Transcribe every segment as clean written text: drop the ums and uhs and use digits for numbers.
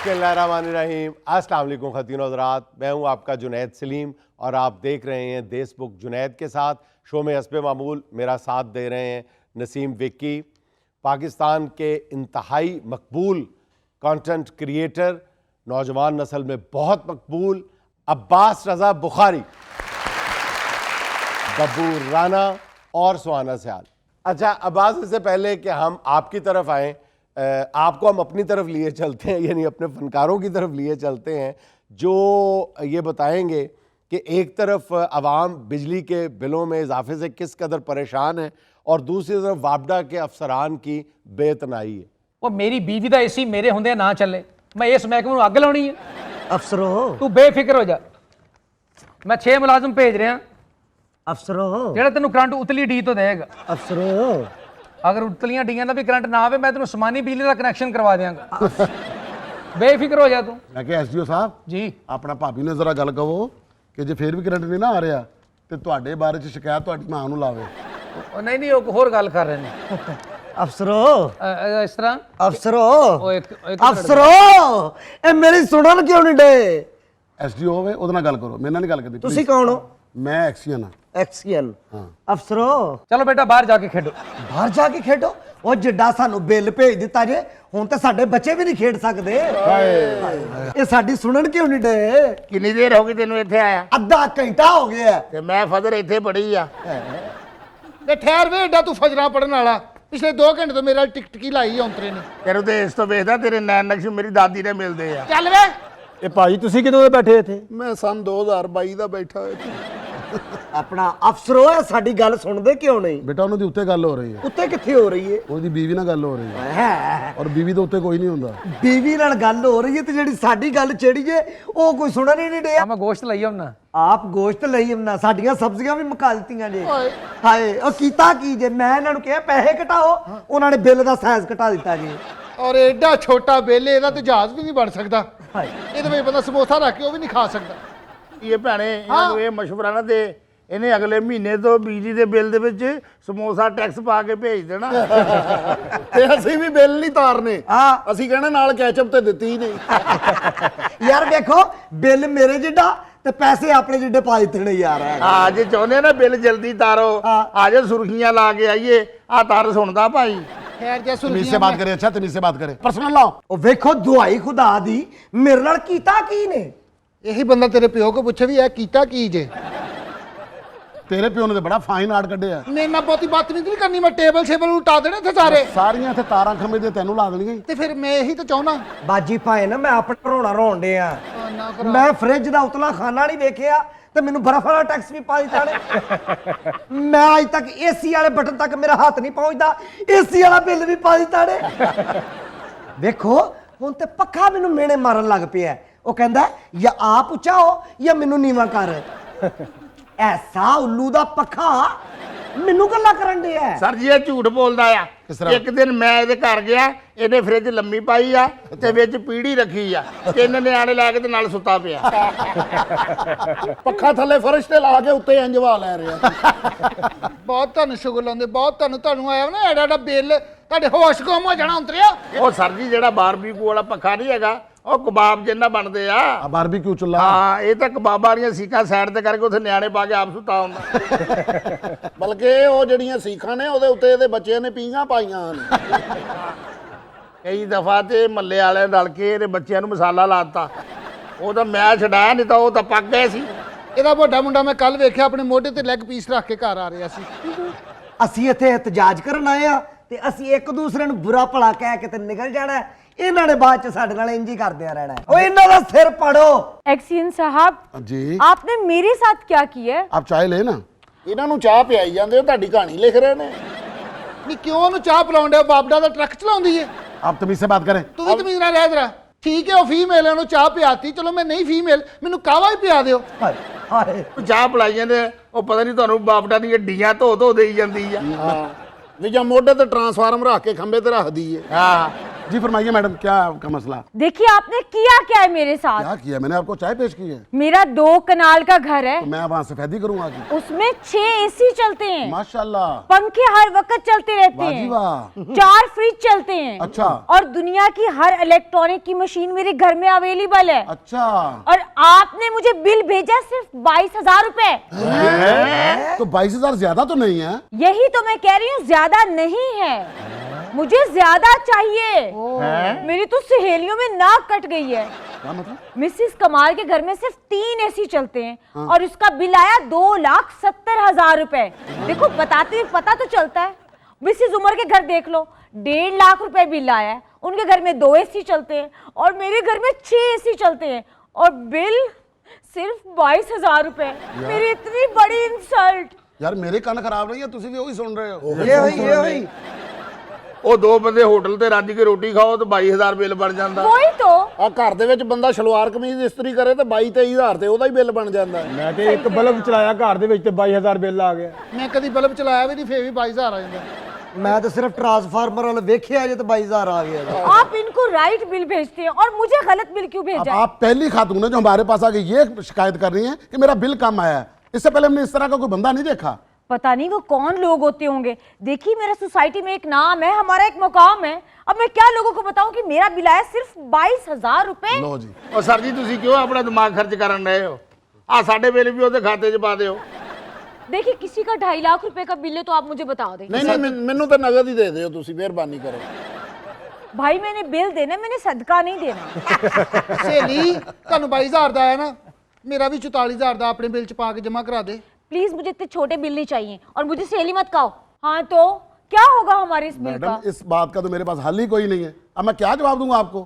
बिस्मिल्लाहिर्रहमानिर्रहीम। अस्सलाम वालेकुम ख़वातीन और हज़रात, मैं हूं आपका जुनैद सलीम और आप देख रहे हैं देश बुक जुनैद के साथ। शो में हस्बे मामूल मेरा साथ दे रहे हैं नसीम विक्की, पाकिस्तान के इंतहाई मकबूल कंटेंट क्रिएटर, नौजवान नस्ल में बहुत मकबूल अब्बास रज़ा बुखारी, गब्बूर राना और सुहाना सयाल। अच्छा अब्बास, इससे पहले कि हम आपकी तरफ आएँ, आपको हम अपनी तरफ लिए चलते हैं, यानी अपने फनकारों की तरफ लिए चलते हैं जो ये बताएंगे कि एक तरफ अवाम बिजली के बिलों में इजाफे से किस कदर परेशान है और दूसरी तरफ वापडा के अफसरान की बेतनाई है। वो मेरी बीवी का एसी मेरे होंदे ना चले, मैं इस महकमे में अग लानी है। अफसरो तू बेफिक्र हो जा, मैं 6 मुलाजम भेज रहा अफसरो जेड़ा तेन करंट उतली डी तो देगा। अफसरो अगर उतलियां डीयां का भी करंट ना आवे, मैं तेन समानी बिजली का कनैक्शन करवा देंगा। बेफिक्र हो जा तू। मैं कि एसडीओ साहब जी अपना भाभी ने जरा गल कहो कि जे फिर भी करंट नहीं ना आ रहा तो ਤੁਹਾਡੇ ਬਾਰੇ ਚ ਸ਼ਿਕਾਇਤ ਤੁਹਾਡੀ ਮਾਂ ਨੂੰ ਲਾਵੇ। नहीं नहीं वो होर गल कर रहे हैं। अफसरो इस तरह अफसरो वो एक अफसरो ए मेरी सुनन क्यों नहीं डे? ਐਸਡੀਓ ਹੋਵੇ ਉਹਦੇ ਨਾਲ ਗੱਲ ਕਰੋ, ਮੇਰੇ ਨਾਲ ਨਹੀਂ ਗੱਲ ਕਰਦੀ। ਤੁਸੀਂ ਕੌਣ ਹੋ? ਮੈਂ ਐਕਸੀਅਨ ਆ। एक्सीएन हाँ। अफसरो चलो बेटा बाहर जाके खेडो। बाहर जाके खेडो। ਉਹ ਜਿੱਡਾ ਸਾਨੂੰ ਬਿੱਲ ਭੇਜ ਦਿੱਤਾ ਜੇ, ਹੁਣ ਤੇ ਸਾਡੇ ਬੱਚੇ ਵੀ ਨਹੀਂ ਖੇਡ ਸਕਦੇ। ਇਹ ਸਾਡੀ ਸੁਣਨ ਕਿਉਂ ਨਹੀਂ ਡੇ? ਕਿੰਨੀ ਦੇਰ ਹੋ ਗਈ ਤੈਨੂੰ ਇੱਥੇ ਆਇਆ? ਅੱਧਾ ਘੰਟਾ ਹੋ ਗਿਆ। ਤੇ ਮੈਂ ਫਦਰ ਇੱਥੇ ਪੜੀ ਆ। ਤੇ ਠਹਿਰ ਵੇ ਏਡਾ ਤੂੰ ਫਜਰਾਂ ਪੜਨ ਵਾਲਾ, ਪਿਛਲੇ 2 ਘੰਟੇ ਤੋਂ ਮੇਰੇ ਨਾਲ ਟਿਕਟ ਕੀ ਲਾਈ ਔਂਤਰੇ ਨੇ। ਤੈਨੂੰ ਤੇ ਇਸ ਤੋਂ ਵੇਖਦਾ ਤੇਰੇ ਨੈਣ ਨਕਸ਼ ਮੇਰੀ ਦਾਦੀ ਨੇ ਮਿਲਦੇ ਆ। ਚੱਲ ਵੇ। ਇਹ ਭਾਜੀ ਤੁਸੀਂ ਕਿਦੋਂ ਦੇ ਬੈਠੇ ਇੱਥੇ? ਮੈਂ ਸਨ 2022 ਦਾ ਬੈਠਾ ਇੱਥੇ। ਆਪਣਾ ਅਫਸਰੋ ਇਹ ਸਾਡੀ ਗੱਲ ਸੁਣਦੇ ਕਿਉਂ ਨਹੀਂ? ਬੇਟਾ ਉਹਨਾਂ ਦੀ ਉੱਤੇ ਗੱਲ ਹੋ ਰਹੀ ਹੈ। ਉੱਤੇ ਕਿੱਥੇ ਹੋ ਰਹੀ ਹੈ? ਉਹਦੀ ਬੀਵੀ ਨਾਲ ਗੱਲ ਹੋ ਰਹੀ ਹੈ ਹੈ ਔਰ ਬੀਵੀ ਦੇ ਉੱਤੇ ਕੋਈ ਨਹੀਂ ਹੁੰਦਾ। ਬੀਵੀ ਨਾਲ ਗੱਲ ਹੋ ਰਹੀ ਹੈ ਤੇ ਜਿਹੜੀ ਸਾਡੀ ਗੱਲ ਛੇੜੀ ਜੇ ਉਹ ਕੋਈ ਸੁਣਨ ਹੀ ਨਹੀਂ ਡਿਆ। मैं गोश्त लाई हमना। ਆਪ ਗੋਸ਼ਤ ਲਈ ਹਮਨਾ ਸਾਡੀਆਂ ਸਬਜ਼ੀਆਂ ਵੀ ਮੁਕਾ ਦਿੱਤੀਆਂ ਜੇ। ਹਾਏ ਉਹ ਕੀਤਾ ਕੀ ਜੇ? ਮੈਂ ਇਹਨਾਂ ਨੂੰ ਕਿਹਾ ਪੈਸੇ ਘਟਾਓ, ਉਹਨਾਂ ਨੇ ਬਿੱਲ ਦਾ ਸਾਈਜ਼ ਘਟਾ ਦਿੱਤਾ ਜੀ। ਔਰ ਏਡਾ ਛੋਟਾ ਬੇਲੇ ਇਹਦਾ ਤੇ ਜਹਾਜ਼ ਵੀ ਨਹੀਂ ਬਣ ਸਕਦਾ। ਹਾਏ ਇਹਦੇ ਵਿੱਚ ਬੰਦਾ ਸਮੋਸਾ ਰੱਖ ਕੇ ਉਹ ਵੀ ਨਹੀਂ ਖਾ ਸਕਦਾ। ਇਹ ਭੈਣੇ ਇਹਨਾਂ ਨੂੰ ਇਹ ਮਸ਼ਵਰਾ ਨਾ ਦੇ, ਇਹਨੇ ਅਗਲੇ ਮਹੀਨੇ ਤੋਂ ਬਿਜਲੀ ਦੇ ਬਿੱਲ ਦੇ ਵਿੱਚ ਸਮੋਸਾ ਟੈਕਸ ਪਾ ਕੇ ਭੇਜ ਦੇਣਾ। ਤੇ ਅਸੀਂ ਵੀ ਬਿੱਲ ਨਹੀਂ ਤਾਰਨੇ, ਹਾਂ ਅਸੀਂ ਕਹਿਣਾ ਨਾਲ ਕੈਚਅਪ ਤੇ ਦਿੱਤੀ ਹੀ ਨਹੀਂ। ਯਾਰ ਵੇਖੋ ਬਿੱਲ ਮੇਰੇ ਜਿੱਡਾ ਤੇ ਪੈਸੇ ਆਪਣੇ ਜਿੱਡੇ ਪਾ ਦਿੱਤੇ ਨੇ ਯਾਰ। ਹਾਂ ਜੇ ਚਾਹੁੰਦੇ ਨਾ ਬਿੱਲ ਜਲਦੀ ਤਾਰੋ, ਆ ਜਾ ਸੁਰਖੀਆਂ ਲਾ ਕੇ ਆਈਏ। ਆ ਤਾਰ ਸੁਣਦਾ ਭਾਈ। ਖੈਰ ਜੇ ਤਮੀਜ਼ ਸੇ ਬਾਤ ਕਰੇ, ਅੱਛਾ ਤਮੀਜ਼ ਸੇ ਬਾਤ ਕਰੇ, ਪਰਸਨਲ ਲਾਓ। ਉਹ ਵੇਖੋ ਦੁਆਈ ਖੁਦਾ ਦੀ ਮੇਰੇ ਨਾਲ ਕੀਤਾ ਕੀ ਨੇ? ਇਹੀ ਬੰਦਾ ਤੇਰੇ ਪਿਓ ਕੋ ਪੁੱਛੇ ਵੀ ਇਹ ਕੀਤਾ ਕੀ ਜੇ। ਤੇਰੇ ਪਿਓ ਨੇ ਤੇ ਬੜਾ ਫਾਈਨ ਆਰਟ ਕੱਢਿਆ। ਮੇਰੇ ਨਾਲ ਬਹੁਤੀ ਬਦਤਮੀਜ਼ੀ ਨਹੀਂ ਕਰਨੀ, ਮੈਂ ਟੇਬਲ ਸ਼ੇਬਲ ਉਲਟਾ ਦੇਣੇ ਇੱਥੇ ਸਾਰੇ। ਸਾਰੀਆਂ ਇੱਥੇ ਤਾਰਾਂ ਖੰਭੇ ਦੀਆਂ ਤੈਨੂੰ ਲਾ ਦੇਣੀਆਂ। ਤੇ ਫਿਰ ਮੈਂ ਇਹੀ ਤਾਂ ਚਾਹੁੰਦਾ। ਬਾਜੀ ਭਾਏ ਨਾ ਮੈਂ ਆਪਣਾ ਰੋਣਾ ਰੋਣ ਡਿਆ। ਨਾ ਕਰਾ। ਮੈਂ ਫ੍ਰਿਜ ਦਾ ਉਤਲਾ ਖਾਣਾ ਨਹੀਂ ਵੇਖਿਆ ਤੇ ਮੈਨੂੰ ਬਰਫ ਵਾਲਾ ਟੈਕਸ ਵੀ ਪਾ ਦਿੱਤਾ ਨੇ। ਮੈਂ ਅਜ ਤੱਕ ਏਸੀ ਵਾਲੇ ਬਟਨ ਤੱਕ ਮੇਰਾ ਹੱਥ ਨਹੀਂ ਪਹੁੰਚਦਾ, ਏਸੀ ਵਾਲਾ ਬਿੱਲ ਵੀ ਪਾ ਦਿੱਤਾ ਨੇ। ਵੇਖੋ ਹੁਣ ਤੇ ਪੱਖਾ ਮੈਨੂੰ ਮੇਣੇ ਮਾਰਨ ਲੱਗ ਪਿਆ। ਉਹ ਕਹਿੰਦਾ ਜਾਂ ਆਪ ਉੱਚਾ ਹੋ ਜਾਂ ਮੈਨੂੰ ਨੀਵਾਂ ਕਰ। ਐਸਾ ਉੱਲੂ ਦਾ ਪੱਖਾ ਮੈਨੂੰ ਗੱਲਾਂ ਕਰਨ ਡਿਆ। ਸਰ ਜੀ ਇਹ ਝੂਠ ਬੋਲਦਾ ਆ। ਇੱਕ ਦਿਨ ਮੈਂ ਇਹਦੇ ਘਰ ਗਿਆ, ਇਹਨੇ ਫ੍ਰਿਜ ਲੰਮੀ ਪਾਈ ਆ ਤੇ ਵਿੱਚ ਪੀੜੀ ਰੱਖੀ ਆ, 3 ਨਿਆਣੇ ਲੈ ਕੇ ਤੇ ਨਾਲ ਸੁੱਤਾ ਪਿਆ। ਪੱਖਾ ਥੱਲੇ ਫਰਸ਼ ਤੇ ਲਾ ਕੇ ਉੱਤੇ ਇੰਜਵਾ ਲੈ ਰਿਹਾ। ਬਹੁਤ ਤੁਹਾਨੂੰ ਸ਼ੁਗਰ ਲਾਉਂਦੇ, ਬਹੁਤ ਤੁਹਾਨੂੰ ਆਇਆ ਨਾ ਐਡਾ ਐਡਾ ਬਿੱਲ, ਤੁਹਾਡੇ ਹੋਸ਼ ਗੁੰਮ ਹੋ ਜਾਣਾ ਔਂਤਰਿਆ। ਉਹ ਸਰ ਜੀ ਜਿਹੜਾ ਬਾਰਬੀਕਿਊ ਵਾਲਾ ਪੱਖਾ ਨਹੀਂ ਹੈਗਾ, ਉਹ ਕਬਾਬ ਜਿੰਨਾ ਬਣਦੇ ਆ। ਆ ਬਾਰਬੀਕਿਊ ਚੁੱਲਾ। ਹਾਂ ਇਹ ਤਾਂ ਕਬਾਬਾਂ ਵਾਲੀਆਂ ਸੀਕਾਂ ਸਾਈਡ ਤੇ ਕਰਕੇ ਉੱਥੇ ਨਿਆਣੇ ਪਾ ਕੇ ਆਪ ਸੁੱਤਾ ਹੁੰਦਾ। ਬਲਕਿ ਉਹ ਜਿਹੜੀਆਂ ਸੀਖਾਂ ਨੇ ਉਹਦੇ ਉੱਤੇ ਇਹਦੇ ਬੱਚਿਆਂ ਨੇ ਪੀਂਘਾਂ ਪਾਈਆਂ ਹਨ। ਕਈ ਦਫਾ ਤੇ ਮੱਲੇ ਵਾਲਿਆਂ ਰਲ ਕੇ ਇਹਦੇ ਬੱਚਿਆਂ ਨੂੰ ਮਸਾਲਾ ਲਾਤਾ। ਉਹ ਤਾਂ ਮੈਂ ਛਡਾਇਆ, ਨਹੀਂ ਤਾਂ ਉਹ ਤਾਂ ਪੱਕ ਗਏ ਸੀ। ਇਹਦਾ ਵੱਡਾ ਮੁੰਡਾ ਮੈਂ ਕੱਲ ਵੇਖਿਆ ਆਪਣੇ ਮੋਢੇ ਤੇ ਲੈਗ ਪੀਸ ਰੱਖ ਕੇ ਘਰ ਆ ਰਿਹਾ ਸੀ। ਅਸੀਂ ਇੱਥੇ ਇਤਜਾਜ ਕਰਨ ਆਏ ਆ ਤੇ ਅਸੀਂ ਇੱਕ ਦੂਸਰੇ ਨੂੰ ਬੁਰਾ ਭਲਾ ਕਹਿ ਕੇ ਤੇ ਨਿਕਲ ਜਾਣਾ। ਇਹਨਾਂ ਨੇ ਬਾਅਦ ਚ ਸਾਡੇ ਨਾਲ ਇੰਜ ਹੀ ਕਰਦਿਆਂ ਰਹਿਣਾ। ਓ ਇਹਨਾਂ ਦਾ ਸਿਰ ਪੜੋ। एक्सीएन साहब जी आपने मेरे साथ क्या किया है? ਆਪ ਚਾਹ ਲੈ ਨਾ। ਇਹਨਾਂ ਨੂੰ ਚਾਹ ਪਿਆਈ ਜਾਂਦੇ ਹੋ, ਤੁਹਾਡੀ ਕਹਾਣੀ ਲਿਖ ਰਹੇ ਨੇ। ਨਹੀਂ ਕਿਉਂ ਉਹਨੂੰ ਚਾਹ ਪਿਲਾਉਂਦੇ ਹੋ? ਬਾਬਡਾ ਦਾ ਟਰੱਕ ਚਲਾਉਂਦੀ ਏ। ਆਪ ਤਮੀਜ਼ ਸੇ ਬਾਤ ਕਰੇ। ਤੂੰ ਵੀ ਤਮੀਜ਼ ਨਾਲ ਰਹਿ ਜਰਾ। ਠੀਕ ਹੈ ਉਹ ਫੀਮੇਲ ਨੂੰ ਚਾਹ ਪਿਆਤੀ, ਚਲੋ ਮੈਂ ਨਹੀਂ ਫੀਮੇਲ, ਮੈਨੂੰ ਕਾਵਾ ਹੀ ਪਿਆ ਦਿਓ। ਹਾਏ ਹਾਏ ਚਾਹ ਪਿਲਾਈ ਜਾਂਦੇ, ਉਹ ਪਤਾ ਨਹੀਂ ਤੁਹਾਨੂੰ ਬਾਪਟਾ ਦੀਆਂ ਡੀਆਂ ਧੋ ਦੇਈ ਜਾਂਦੀ ਆ। ਹਾਂ ਵੀ ਜਾਂ ਮੋਢੇ ਤੇ ਟਰਾਂਸਫਾਰਮ ਰੱਖ ਕੇ ਖੰਭੇ ਤੇ ਰੱਖਦੀ ਏ। ਹਾਂ जी फरमाइए मैडम, क्या है आपका मसला? देखिए आपने किया क्या है मेरे साथ। क्या किया मैंने? आपको चाय पेश की है मेरा 2 कनाल का घर है, तो मैं वहां सफेदी करूंगा की? उसमें 6 एसी चलते हैं, माशाल्लाह, पंखे हर वक्त चलते रहते वाह जी हैं, वाह। 4 फ्रिज चलते हैं। अच्छा। और दुनिया की हर इलेक्ट्रॉनिक की मशीन मेरे घर में अवेलेबल है। अच्छा, और आपने मुझे बिल भेजा सिर्फ 22,000 रुपए। तो 22,000 ज्यादा तो नहीं है? यही तो मैं कह रही हूँ, ज्यादा नहीं है, मुझे ज्यादा चाहिए। मेरी तो सहेलियों में नाक कट गई है। क्या मतलब? मिसिस कमाल के घर में सिर्फ 3 एसी चलते हैं और उसका बिल आया 2,70,000 रुपए। देखो बताते पता तो चलता है। मिसिस उमर के घर देख लो, 1.5 लाख रुपए बिल आया है। उनके घर में 2 एसी चलते हैं और मेरे घर में 6 एसी चलते हैं और बिल सिर्फ 22,000 रुपए। मेरी इतनी बड़ी इंसल्ट। यार मेरे कान खराब नहीं है, तुसी भी वही सुन रहे हो? ये हुई ਉਹ ਦੋ ਬੰਦੇ ਹੋਟਲ ਤੇ ਰੱਜ ਕੇ ਰੋਟੀ ਖਾਓ ਤੇ 22,000 ਬਿੱਲ ਬਣ ਜਾਂਦਾ। वही तो। ਆ ਘਰ ਦੇ ਵਿੱਚ ਬੰਦਾ ਸਲਵਾਰ ਕਮੀਜ਼ ਇਸਤਰੀ ਕਰੇ ਤੇ 22-23,000 ਤੇ ਉਹਦਾ ਹੀ ਬਿੱਲ ਬਣ ਜਾਂਦਾ। ਮੈਂ ਤੇ ਇੱਕ ਬਲਬ ਚਲਾਇਆ ਘਰ ਦੇ ਵਿੱਚ ਤੇ 22,000 ਬਿੱਲ ਆ ਗਿਆ। ਮੈਂ ਕਦੀ ਬਲਬ ਚਲਾਇਆ ਵੀ ਨਹੀਂ, ਫੇਰ ਵੀ 22,000 ਆ ਜਾਂਦਾ। मैं तो सिर्फ ट्रांसफार्मर वाला वेखे जे तो 22,000 आ गया। आप इनको राइट बिल भेजते हैं और मुझे गलत बिल क्यों अब भेजा है? आप पहली खातून है जो हमारे पास आके ये शिकायत कर रही हैं कि मेरा बिल कम आया है। इससे पहले हमने इस तरह का कोई बंदा नहीं देखा। पता नहीं वो कौन लोग होते होंगे। देखिए मेरा सोसाइटी में एक नाम है, हमारा एक मुकाम है। अब मैं क्या लोगों को बताऊं कि मेरा बिल आया सिर्फ 22,000 रुपए। लो जी, ਉਹ ਸਰ ਜੀ ਤੁਸੀਂ ਕਿਉਂ ਆਪਣਾ ਦਿਮਾਗ ਖਰਚ ਕਰਨ ਰਹੇ ਹੋ? ਆ ਸਾਡੇ ਬਿੱਲ ਵੀ ਉਹਦੇ ਖਾਤੇ 'ਚ ਪਾ ਦਿਓ। देखिए किसी का 2.5 लाख रुपए का बिल है तो आप मुझे बता दें। ਨਹੀਂ ਨਹੀਂ ਮੈਨੂੰ ਤਾਂ ਨਗਦ ਹੀ ਦੇ ਦਿਓ ਤੁਸੀਂ, ਮਿਹਰਬਾਨੀ ਕਰੋ। भाई मैंने बिल देना, मैंने सदका नहीं देना। ਸਹੇਲੀ ਤੁਹਾਨੂੰ 22,000 ਦਾ ਆਇਆ ਨਾ, ਮੇਰਾ ਵੀ 44,000 ਦਾ ਆਪਣੇ ਬਿੱਲ ਚ ਪਾ ਕੇ ਜਮਾ ਕਰਾ ਦੇ। प्लीज मुझे इतने छोटे बिल नहीं चाहिए और मुझे सहेली मत कहो। हाँ तो क्या होगा हमारे इस बिल का? मैडम इस बात का तो मेरे पास हल ही कोई नहीं है। अब मैं क्या जवाब दूंगा आपको?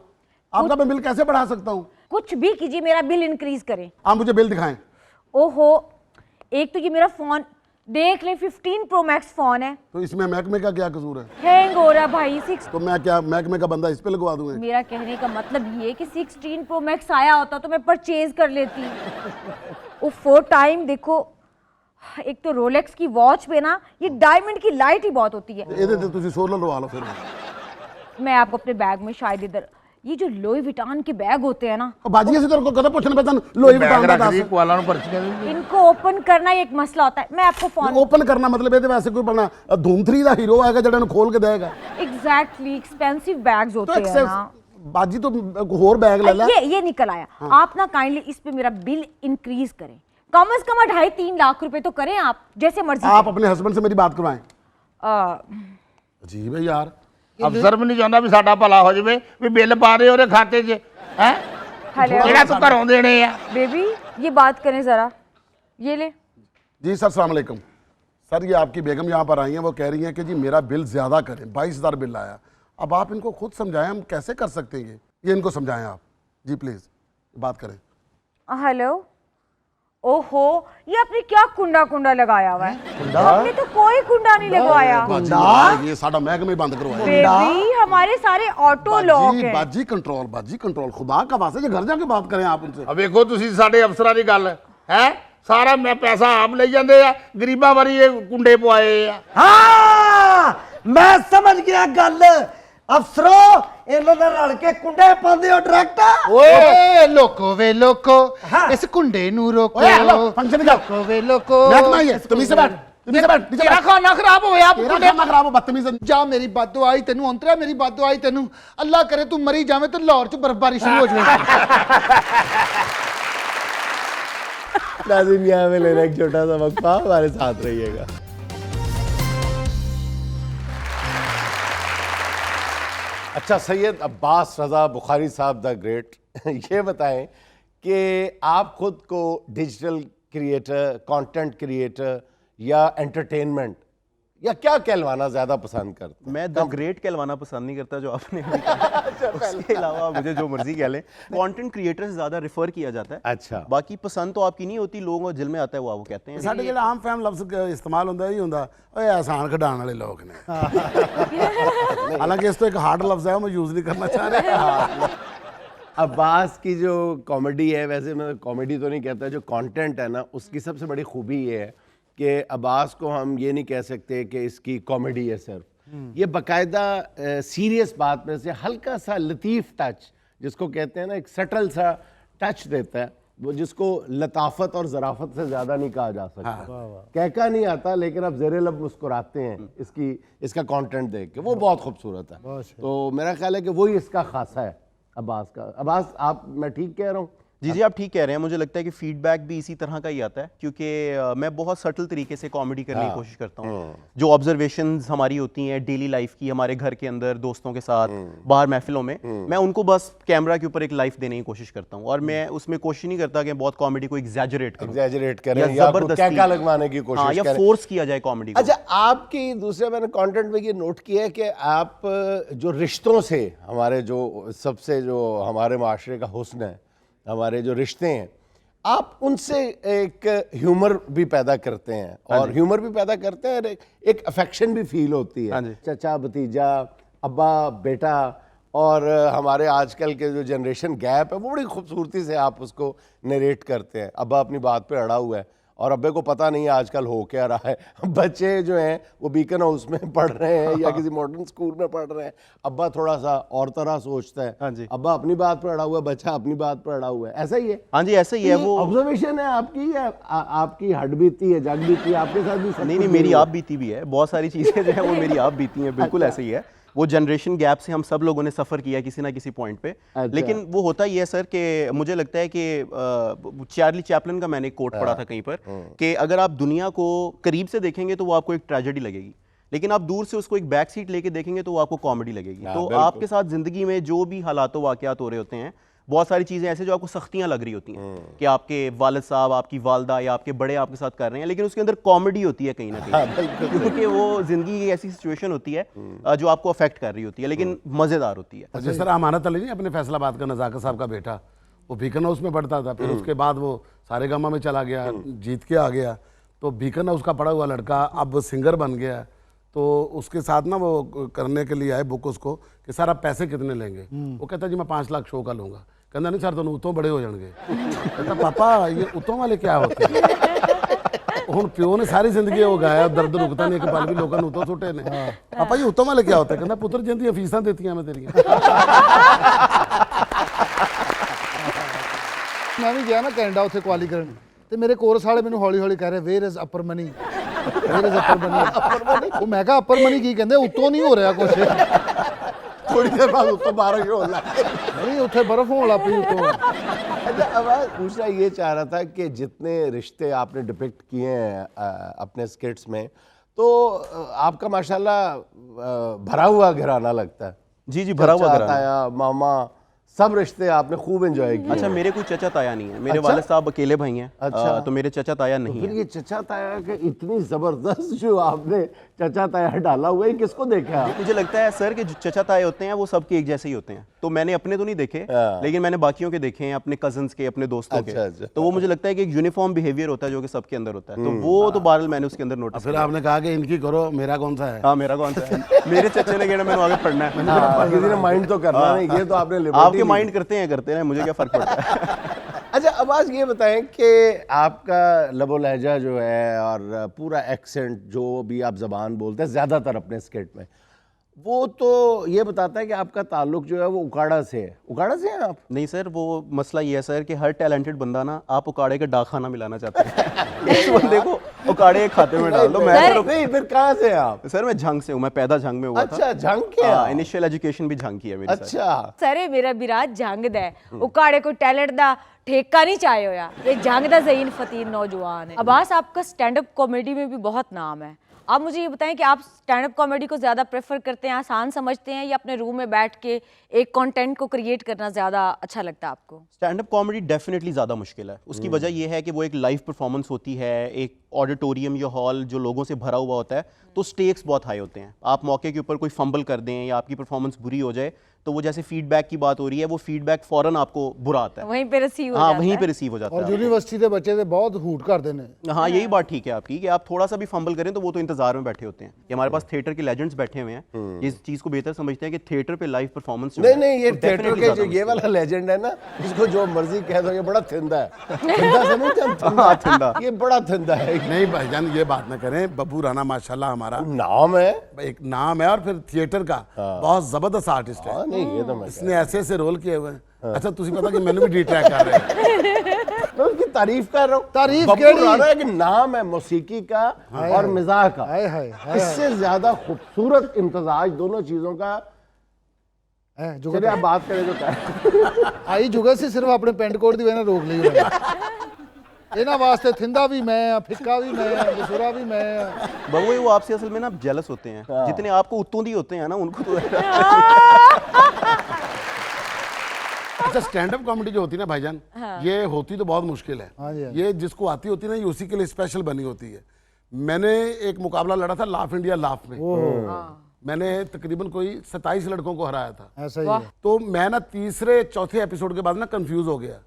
आपका मैं बिल कैसे बढ़ा सकता हूँ? कुछ भी कीजिए, मेरा बिल इंक्रीज करें। आप मुझे बिल दिखाएं। ओहो, एक तो ये मेरा फोन देख ले, 15 प्रो मैक्स फोन है, तो इसमें महकमे का क्या कसूर है? हैंग हो रहा है भाई। 6 तो मैं क्या महकमे का बंदा इस पे लगवा दूंगा? मेरा कहने का मतलब ये है कि 16 प्रो मैक्स आया होता तो मैं परचेज कर लेती। उफ, टाइम देखो, एक तो रोलेक्स की वॉच पे ना ये डायमंड की लाइट ही बहुत होती है। ਇਹਦੇ ਤੇ ਤੁਸੀਂ ਸੋਲਰ ਲਵਾ ਲਓ ਫਿਰ। मैं आपको अपने बैग में शायद इधर ये जो लोई विटान के बैग होते हैं ना, ਉਹ ਬਾਜੀ ਅਸੀਂ ਤੇਰੇ ਕੋਲ ਕਦੇ ਪੁੱਛਣ ਪੈ ਤੈਨੂੰ ਲੋਈ ਬਟਾਉਣ ਦਾ ਦੱਸ। ਕੁਆਲਾਂ ਨੂੰ ਪਰਚੀਆਂ ਦੇ इनको ओपन करना एक मसला होता है। मैं आपको फोन ਓਪਨ ਕਰਨਾ ਮਤਲਬ ਇਹਦੇ ਵਾਸਤੇ ਕੋਈ ਬਣਾ ਧੂਮ-3 ਦਾ ਹੀਰੋ ਆਏਗਾ ਜਿਹੜਾ ਨੂੰ ਖੋਲ ਕੇ ਦੇਗਾ। एग्जैक्टली एक्सपेंसिव बैग्स तो होते हैं एक्सेस ना। बाजी तो होर बैग ले ला। ये निकल आया। आप ना काइंडली इस पे मेरा बिल इंक्रीज करें, कम से कम 2.5-3 लाख रुपए तो करें आप, जैसे मर्जी आप अपने हस्बैंड से मेरी बात करवाएं। करें। अजीब है यार। ਅਫਸਰ ਵੀ ਨਹੀਂ ਚਾਹੁੰਦਾ ਵੀ ਸਾਡਾ ਭਲਾ ਹੋ ਜਾਵੇ, ਵੀ ਬਿੱਲ ਪਾ ਦੇ ਉਹਦੇ ਖਾਤੇ 'ਚ ਹੈ हेलो ਜਿਹੜਾ ਤੂੰ घरों देने ਆ। बेबी, ये बात करें जरा, ये ले। जी सर सलाम अलैकुम। सर ये आपकी बेगम यहाँ पर आई हैं, वो कह रही हैं कि जी मेरा बिल ज़्यादा करें, 22,000 बिल आया। अब आप इनको खुद समझाएं, हम कैसे कर सकते हैं ये इनको समझाएं आप जी प्लीज़, बात करें। हेलो, ओहो, ये आपने क्या कुंडा कुंडा लगाया हुआ है? हमने तो कोई कुंडा नहीं लगवाया। बाजी ये साडा महकमा ही बंद करवाया। बेबी, हमारे सारे ऑटो लॉक बाजी हैं। बाजी कंट्रोल खुदा का वास्ते, ये घर जाके बात करें आप उनसे। ਆ ਵੇਖੋ ਤੁਸੀਂ ਸਾਡੇ ਅਫਸਰਾਂ ਦੀ ਗੱਲ ਹੈ, ਸਾਰਾ ਮੈਂ ਪੈਸਾ ਆਪ ਲਈ ਜਾਂਦੇ ਆ, ਗਰੀਬਾਂ ਵਾਰੀ ਇਹ ਕੁੰਡੇ ਪਵਾਏ ਆ। हाँ मैं समझ गया गल। अफसरों इन्होंने रल के कुंडे पांदे हो डायरेक्ट। ਓਏ ਲੋਕੋ ਵੇ ਲੋਕੋ, ਇਸ ਕੁੰਡੇ ਨੂੰ ਰੋਕੋ। ओए हेलो फंक्शन जाओ। ਲੋਕੋ ਵੇ ਲੋਕੋ। महकमा ये तुम से बैठ, नीचे बैठ, नीचे ਤੇਰਾ बैठ। ਖਾਣਾ ਖਰਾਬ ਹੋਇਆ। तेरा खाना खराब हो बदतमीज। ਜਾ ਮੇਰੀ ਬਦਦੁਆ ਆਈ ਤੈਨੂੰ, ਅੰਤਰਾ ਮੇਰੀ ਬਦਦੁਆ ਆਈ ਤੈਨੂੰ। ਅੱਲਾ ਕਰੇ ਤੂੰ ਮਰੀ ਜਾਵੇਂ ਤੇ ਲਾਹੌਰ 'ਚ ਬਰਫਬਾਰੀ ਸ਼ੁਰੂ ਹੋ ਜਾਵੇ। नाज़रीन यहाँ में लेना एक छोटा सा वक्फा, हमारे साथ रहिएगा। अच्छा, सैयद अब्बास रज़ा बुखारी साहब द ग्रेट, ये बताएं कि आप खुद को डिजिटल क्रिएटर, कंटेंट क्रिएटर या एंटरटेनमेंट या क्या कहलवाना ज़्यादा पसंद करते हैं? मैं द ग्रेट कहलवाना पसंद नहीं करता जो आपने अभी कहा। उसके अलावा मुझे जो मर्जी कह लें, कंटेंट क्रिएटर से ज़्यादा रेफर किया जाता है। अच्छा। बाकी पसंद तो आपकी नहीं होती, लोगों को दिल में आता है वो कहते हैं। ਸਾਡੇ ਜਿਹੜਾ ਆਮ ਫਹਿਮ ਲਫ਼ਜ਼ ਇਸਤੇਮਾਲ ਹੁੰਦਾ ਹੀ ਹੁੰਦਾ, ਓਏ ਆਸਾਨ ਖਿਡਾਉਣ ਵਾਲੇ ਲੋਕ ਨੇ। ਹਾਲਾਂਕਿ ਇਸ ਤੋਂ ਇੱਕ ਹਾਰਡ ਲਫ਼ਜ਼ ਹੈ, ਮੈਂ ਯੂਜ਼ ਨਹੀਂ ਕਰਨਾ ਚਾਹ ਰਿਹਾ। अब्बास की जो कॉमेडी है, वैसे मैं कॉमेडी तो नहीं कहता, जो कंटेंट है ना उसकी सबसे बड़ी खूबी ये है कि अब्बास को हम ये नहीं कह सकते कि इसकी कॉमेडी है सिर्फ, ये बाकायदा सीरियस बात में से हल्का सा लतीफ टच, जिसको कहते हैं ना, एक सटल सा टच देता है, वो जिसको लताफत और ज़राफत से ज़्यादा नहीं कहा जा सकता। कहका नहीं आता, लेकिन आप ज़ेरे लब मुस्कुराते हैं इसका कंटेंट देख के, वो बहुत खूबसूरत है। तो मेरा ख्याल है कि वही इसका खासा है अब्बास का। अब्बास, आप, मैं ठीक कह रहा हूँ? जी जी, आप ठीक कह रहे हैं। मुझे लगता है कि फीडबैक भी इसी तरह का ही आता है, क्योंकि मैं बहुत सटल तरीके से कॉमेडी करने की कोशिश करता हूँ। जो ऑब्जर्वेशंस हमारी होती हैं डेली लाइफ की, हमारे घर के अंदर, दोस्तों के साथ, बाहर महफिलों में, मैं उनको बस कैमरा के ऊपर एक लाइफ देने की कोशिश करता हूँ। और मैं उसमें कोशिश नहीं करता कि बहुत कॉमेडी को एग्जैजरेट करें या क्या लगवाने की कोशिश या फोर्स किया जाए कॉमेडी को। अच्छा, आपकी दूसरे मैंने कंटेंट में ये नोट किया है कि आप जो रिश्तों से, हमारे जो सबसे जो हमारे माशरे का हुस्न है, हमारे जो रिश्ते हैं, आप उनसे एक ह्यूमर भी पैदा करते हैं, और ह्यूमर भी पैदा करते हैं, एक अफेक्शन भी फील होती है। चचा भतीजा, अब्बा बेटा, और हमारे आजकल के जो जनरेशन गैप है, वो बड़ी खूबसूरती से आप उसको नरेट करते हैं। अब्बा अपनी बात पे अड़ा हुआ है और अब्बे को पता नहीं है आजकल हो क्या रहा है। बच्चे जो हैं वो बीकन हाउस में पढ़ रहे हैं या किसी मॉडर्न स्कूल में पढ़ रहे हैं, अब्बा थोड़ा सा और तरह सोचता है। हाँ जी। अब्बा अपनी बात पर अड़ा हुआ है, बच्चा अपनी बात पर अड़ा हुआ है। ऐसा ही है? हाँ जी, ऐसा ही है। वो ऑब्जर्वेशन है आपकी, या आपकी हड बीती है, जग बीती है आपके साथ भी? नहीं, मेरी आप बीती भी है। बहुत सारी चीज़ें जो है वो मेरी आप बीती हैं, बिल्कुल ऐसे ही है। वो जनरेशन गैप से हम सब लोगों ने सफ़र किया किसी ना किसी पॉइंट पे। लेकिन वो होता ही है सर कि मुझे लगता है कि चार्ली चैपलिन का मैंने एक कोट पढ़ा था कहीं पर, कि अगर आप दुनिया को करीब से देखेंगे तो वो आपको एक ट्रेजेडी लगेगी, लेकिन आप दूर से उसको एक बैक सीट लेके देखेंगे तो वो आपको कॉमेडी लगेगी। तो आपके साथ ज़िंदगी में जो भी हालात वाक़यात हो रहे होते हैं, बहुत सारी चीज़ें ऐसे जो आपको सख्तियाँ लग रही होती हैं कि आपके वालिद साहब, आपकी वालदा या आपके बड़े आपके साथ कर रहे हैं, लेकिन उसके अंदर कॉमेडी होती है कहीं ना कहीं, क्योंकि वो ज़िंदगी की ऐसी सिचुएशन होती है जो आपको अफेक्ट कर रही होती है, लेकिन मज़ेदार होती है। अच्छा सर, अमानत अली नहीं अपने फैसलाबाद का नज़ाकत साहब का बेटा, वो बीकन हाउस में पढ़ता था, फिर उसके बाद वो सारेगामा में चला गया, जीत के आ गया, तो बीकन हाउस का पढ़ा हुआ लड़का अब सिंगर बन गया। तो उसके साथ ना वो करने के लिए आए बुक उसको कि सर आप पैसे कितने लेंगे? वो कहता जी मैं 5 लाख शो का लूँगा। कहता नहीं सर तुम उतों बड़े हो जाएंगे। कहता पापा ये उतों वाले क्या होते हैं? ਹੁਣ ਪਿਓ ਨੇ ਸਾਰੀ ਜ਼ਿੰਦਗੀ ਉਹ ਗਾਇਆ, ਦਰਦ ਰੁਕਦਾ ਨਹੀਂ ਇੱਕ ਪਲ ਵੀ, ਲੋਕਾਂ ਨੂੰ ਉਤੋਂ ਸੁੱਟੇ ਨੇ। ਪਾਪਾ ਜੀ ਉਤੋਂ ਵਾਲੇ ਕੀ ਹੁੰਦਾ? ਕਹਿੰਦਾ ਪੁੱਤਰ ਜਿੰਦੀਆਂ ਫੀਸਾਂ ਦਿੱਤੀਆਂ ਮੈਂ ਤੇਰੀਆਂ। ਮੈਂ ਵੀ ਗਿਆ ਨਾ ਕੈਨੇਡਾ ਉੱਥੇ ਕੁਆਲੀ ਕਰਨ, ਤੇ ਮੇਰੇ ਕੋਰਸ ਵਾਲੇ ਮੈਨੂੰ ਹੌਲੀ ਹੌਲੀ ਕਹਿ ਰਹੇ where is upper money, where is upper money. ਉਹ ਮੈਂ ਕਿਹਾ ਅਪਰ ਮਨੀ ਕੀ ਕਹਿੰਦੇ? ਉੱਤੋਂ ਨਹੀਂ ਹੋ ਰਿਹਾ ਕੁਛ। थोड़ी देर बाद उत्तों बारिश हो नहीं, उत्थे बर्फ होने लग पई उत्तों। अच्छा, अब पूछना ये चाह रहा था कि जितने रिश्ते आपने डिपिक्ट किए हैं अपने स्किट्स में, तो आपका माशाल्लाह भरा हुआ घराना लगता है। जी जी, भरा हुआ घराना, ताया, मामा, सब रिश्ते आपने खूब एंजॉय किए। अच्छा, मेरे कोई चचा ताया नहीं है, मेरे वालिद साहब अकेले भाई हैं। अच्छा, तो मेरे चचा ताया नहीं फिर है। ये चचा ताया के इतनी जबरदस्त जो आपने चचा ताया डाला हुआ है, किसको देखा? मुझे लगता है सर कि जो चचा ताए होते हैं वो सबके एक जैसे ही होते हैं। तो मैंने अपने तो नहीं देखे, लेकिन मैंने बाकियों के देखे हैं, अपने कजन्स के, अपने दोस्तों के। तो वो मुझे लगता है कि एक यूनिफॉर्म बिहेवियर होता है जो कि सबके अंदर होता है। तो वो तो बहरहाल मैंने उसके अंदर नोटिस। फिर आपने कहा कि इनकी करो, मेरा कौन सा है? हाँ, मेरा कौन सा है? मेरे चचे ने कहना मैंने आगे पढ़ना है। किसी ने माइंड तो करना नहीं, ये तो आपने आपके माइंड करते हैं मुझे क्या फर्क पड़ता है? अच्छा, अब आज ये बताएं कि आपका लबो लहजा जो है और पूरा एक्सेंट जो भी आप ज़बान बोलते हैं ज़्यादातर अपने स्किट में, वो तो ये बताता है कि आपका ताल्लुक जो है वो उकाड़ा से है। उकाड़ा से हैं आप? नहीं सर, वो मसला ये है सर कि हर टैलेंटेड बंदा ना आप उकाड़े का डाक खाना मिलाना चाहते हैं। इस बंदे को उकाड़े के खाते में डाल दो। मैं नहीं, फिर कहाँ से आप? सर मैं झंग से हूँ, मैं पैदा झंग में हुआ था। अच्छा, झंग के? इनिशियल एजुकेशन भी झंग की है मेरी। अच्छा सरे मेरा विराज झंग दा है, उकाड़े को टैलेंट दा ठेका नहीं चाहे होया। ये झंग दा ज़हीन फतीर नौजवान है। अब्बास, आपका स्टैंड अप कॉमेडी में भी बहुत नाम है। आप मुझे ये बताएं कि आप स्टैंड अप कॉमेडी को ज़्यादा प्रेफर करते हैं, आसान समझते हैं, या अपने रूम में बैठ के एक कंटेंट को क्रिएट करना ज़्यादा अच्छा लगता है आपको? स्टैंड अप कॉमेडी डेफिनेटली ज़्यादा मुश्किल है। उसकी वजह यह है कि वो एक लाइव परफॉर्मेंस होती है, एक ऑडिटोरियम या हॉल जो लोगों से भरा हुआ होता है, तो स्टेक्स बहुत हाई होते हैं। आप मौके के ऊपर कोई फंबल कर दें या आपकी परफॉर्मेंस बुरी हो जाए तो वो जैसे फीडबैक की बात हो रही है, वो फीडबैक फौरन आपको बुरा आता है। वहीं पे रिसीव हो हाँ, जाता वहीं है। पे रिसीव हो जाता और है। यूनिवर्सिटी के बच्चे तो बहुत हूट करते हैं। हाँ, यही बात ठीक है आपकी कि आप थोड़ा सा भी फंबल करें तो वो तो इंतजार में बैठे होते हैं कि हमारे पास थिएटर के लेजेंड्स बैठे हुए हैं, इस चीज को बेहतर समझते हैं कि थिएटर पे लाइव परफॉर्मेंस नहीं, ये थिएटर के जो ये वाला लेजेंड है ना, इसको जो मर्जी कह दो, ये बड़ा थिंदा है। थिंदा समझते हैं हम? हाँ, थिंदा। ये बड़ा थिंदा है। नहीं भाईजान, ये बात ना करें। बब्बू राणा माशाल्लाह हमारा नाम है। एक नाम है, और फिर थिएटर का बहुत जबरदस्त आर्टिस्ट है। हाँ, नहीं ये तो मैं इसने ऐसे ऐसे रोल किए हुए हैं। अच्छा, तुझे पता कि मैंने भी डी ट्रैक कर रहे हैं। मैं उसकी तारीफ कर रहा हूँ। तारीफ बब्बू केड़ी? राणा एक नाम है मौसीकी का और मिजाह का। हाय हाय हाय इससे ज्यादा खूबसूरत इम्तजाज दोनों चीजों का। हाय चलिए जुगत आप बात करें तो क्या? आई जुगत से सिर्फ अपने पेंट कोट की वजह रोक ली इन्होंने वास्ते थिंदा भी मैं, फिक्का भी मैं, बसुरा भी मैं। बबू वो आपसे असल में ना जेलस होते हैं, जितने आपको उत्तों दी होते हैं ना उनको तो अच्छा, स्टैंड अप कॉमेडी जो होती है ना भाईजान, ये होती तो बहुत मुश्किल है। हाँ जी, हाँ। ये जिसको आती होती है ना, ये उसी के लिए स्पेशल बनी होती है। मैंने एक मुकाबला लड़ा था लाफ इंडिया लाफ में। मैंने तकरीबन कोई 27 लड़कों को हराया था। ऐसा ही है। तो मैं ना तीसरे चौथे एपिसोड के बाद ना कंफ्यूज हो गया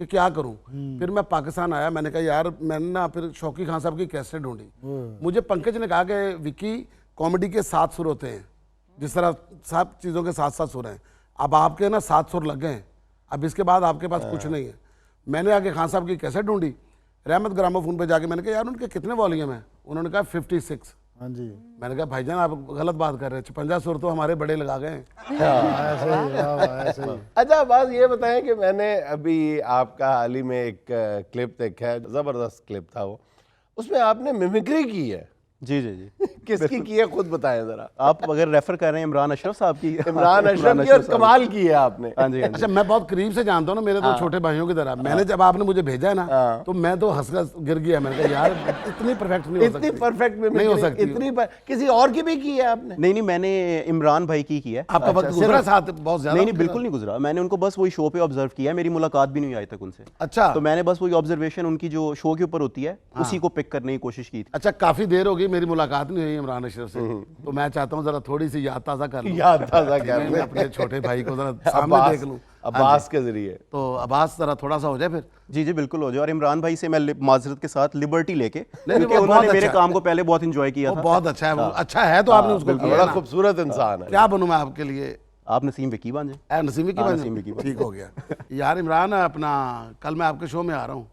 कि क्या करूं। फिर मैं पाकिस्तान आया, मैंने कहा यार, मैंने ना फिर शौकी खान साहब की कैसेट ढूंढी। मुझे पंकज ने कहा कि विकी, कॉमेडी के 7 सुर होते हैं, जिस तरह सब चीज़ों के 7-7 सुर हैं। अब आपके ना 7 सुर लग गए हैं, अब इसके बाद आपके पास कुछ नहीं है। मैंने आके खान साहब की कैसेट ढूंढी, रहमत ग्रामोफोन पे जाके मैंने कहा यार उनके कितने वॉल्यूम हैं? उन्होंने कहा 56। हाँ जी, मैंने कहा भाईजान आप गलत बात कर रहे हैं, 56 सुर तो हमारे बड़े लगा गए हैं। ऐसे ही, वाह, वाह, ऐसे ही। अच्छा, बात ये बताएं कि मैंने अभी आपका हाल ही में एक क्लिप देखा है, जबरदस्त क्लिप था वो। उसमें आपने मिमिक्री की है। जी जी जी। किसकी की है, खुद बताएं जरा। आप अगर रेफर कर रहे हैं इमरान अशरफ साहब की, इमरान अशरफ की, और कमाल की है आपने। हाँ जी, हाँ जी। अच्छा, मैं बहुत करीब से जानता हूँ ना, मेरे तो छोटे भाइयों की तरह। मैंने जब आपने मुझे भेजा है ना, तो मैं तो हंस गिर गया। मैंने कहा यार इतनी परफेक्ट नहीं हो सकती। इतनी परफेक्ट नहीं हो सकती। इतनी किसी और की भी की है आपने? नहीं नहीं, मैंने इमरान भाई की है। आपका वक्त गुजरा साथ बहुत ज्यादा? नहीं नहीं, बिल्कुल नहीं गुजरा। मैंने उनको बस वही शो पे ऑब्जर्व किया, मेरी मुलाकात भी नहीं हुई आज तक उनसे। अच्छा, तो मैंने बस वही ऑब्जर्वेशन उनकी जो शो के ऊपर होती है उसी को पिक करने की कोशिश की थी। अच्छा, काफी देर हो गई मेरी मुलाकात नहीं हुई इमरान अशरफ से, तो मैं चाहता हूँ जरा थोड़ी सी याद ताज़ा कर लूँ। याद ताज़ा कर मैं लें। अपने छोटे भाई को जरा सामने देख लूँ। अब्बास के जरिए। तो अब्बास जरा थोड़ा सा हो जाए फिर। जी जी बिल्कुल हो जाए। और इमरान भाई से मैं माजरत के साथ लिबर्टी लेके, क्योंकि वो बहुत उन्होंने मेरे अच्छा काम को पहले बहुत इंजॉय किया वो था। बहुत अच्छा है, वो अच्छा है तो आपने उसको किया बड़ा ना। खूबसूरत इंसान है। क्या बनूं मैं आपके लिए? आप नसीम विकी बन जाए। नसीमी की हाँ, बन नसीम विकी बन। ठीक हो गया। यार इमरान, अपना कल मैं आपके शो में आ रहा हूँ।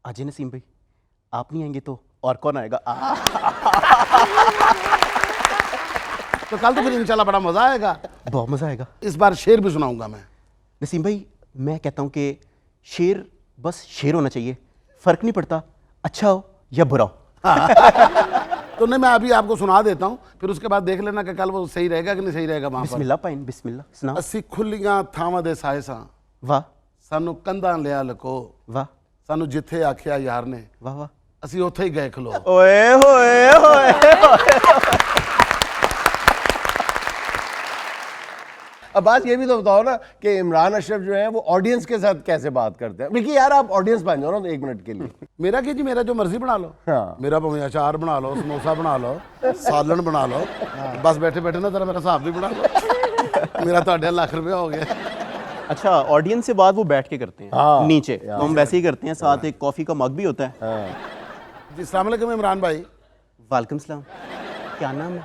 अजय नसीम भाई, आप नहीं आएंगे तो और कौन आएगा? तो कल तो फिर इंशाल्लाह बड़ा मजा आएगा। बहुत मजा आएगा। इस बार शेर भी सुनाऊंगा मैं। नसीम भाई, मैं कहता हूँ कि शेर बस शेर होना चाहिए, फर्क नहीं पड़ता अच्छा हो या बुरा हो। तो नहीं, मैं अभी आपको सुना देता हूँ, फिर उसके बाद देख लेना कि कल वो सही रहेगा कि नहीं सही रहेगा। वहां पर बिस्मिल्लाह पाइन, बिस्मिल्लाह सुनाओ। अस्सी खुलियां थावां दे साहिसां, वाह सानू कंधां लिया लको, वाह सानू जिथे आखिया यार ने, वाह वाह। ਅਸੀਂ ਉੱਥੇ ही गए खलो। ओए होए होए। अब बात ये भी तो बताओ ना कि इमरान अशरफ जो है वो ऑडियंस के साथ कैसे बात करते हैं। विकी यार, आप ऑडियंस बन जाओ ना तो 1 मिनट के लिए। मेरा की जी, मेरा जो मर्जी बना लो। हाँ। मेरा भाਵੇਂ अचार बना लो, समोसा बना लो, सालन बना लो, बस बैठे बैठे ना जरा मेरा हिसाब भी बना लो। मेरा तो 1.5 लाख रुपया हो गया। अच्छा, ऑडियंस से बात वो बैठ के करते हैं हाँ। नीचे, तो हम वैसे ही करते हैं। साथ एक कॉफी का मग भी होता है। जी अस्सलाम वालेकुम इमरान भाई। वालेकुम सलाम। क्या नाम है?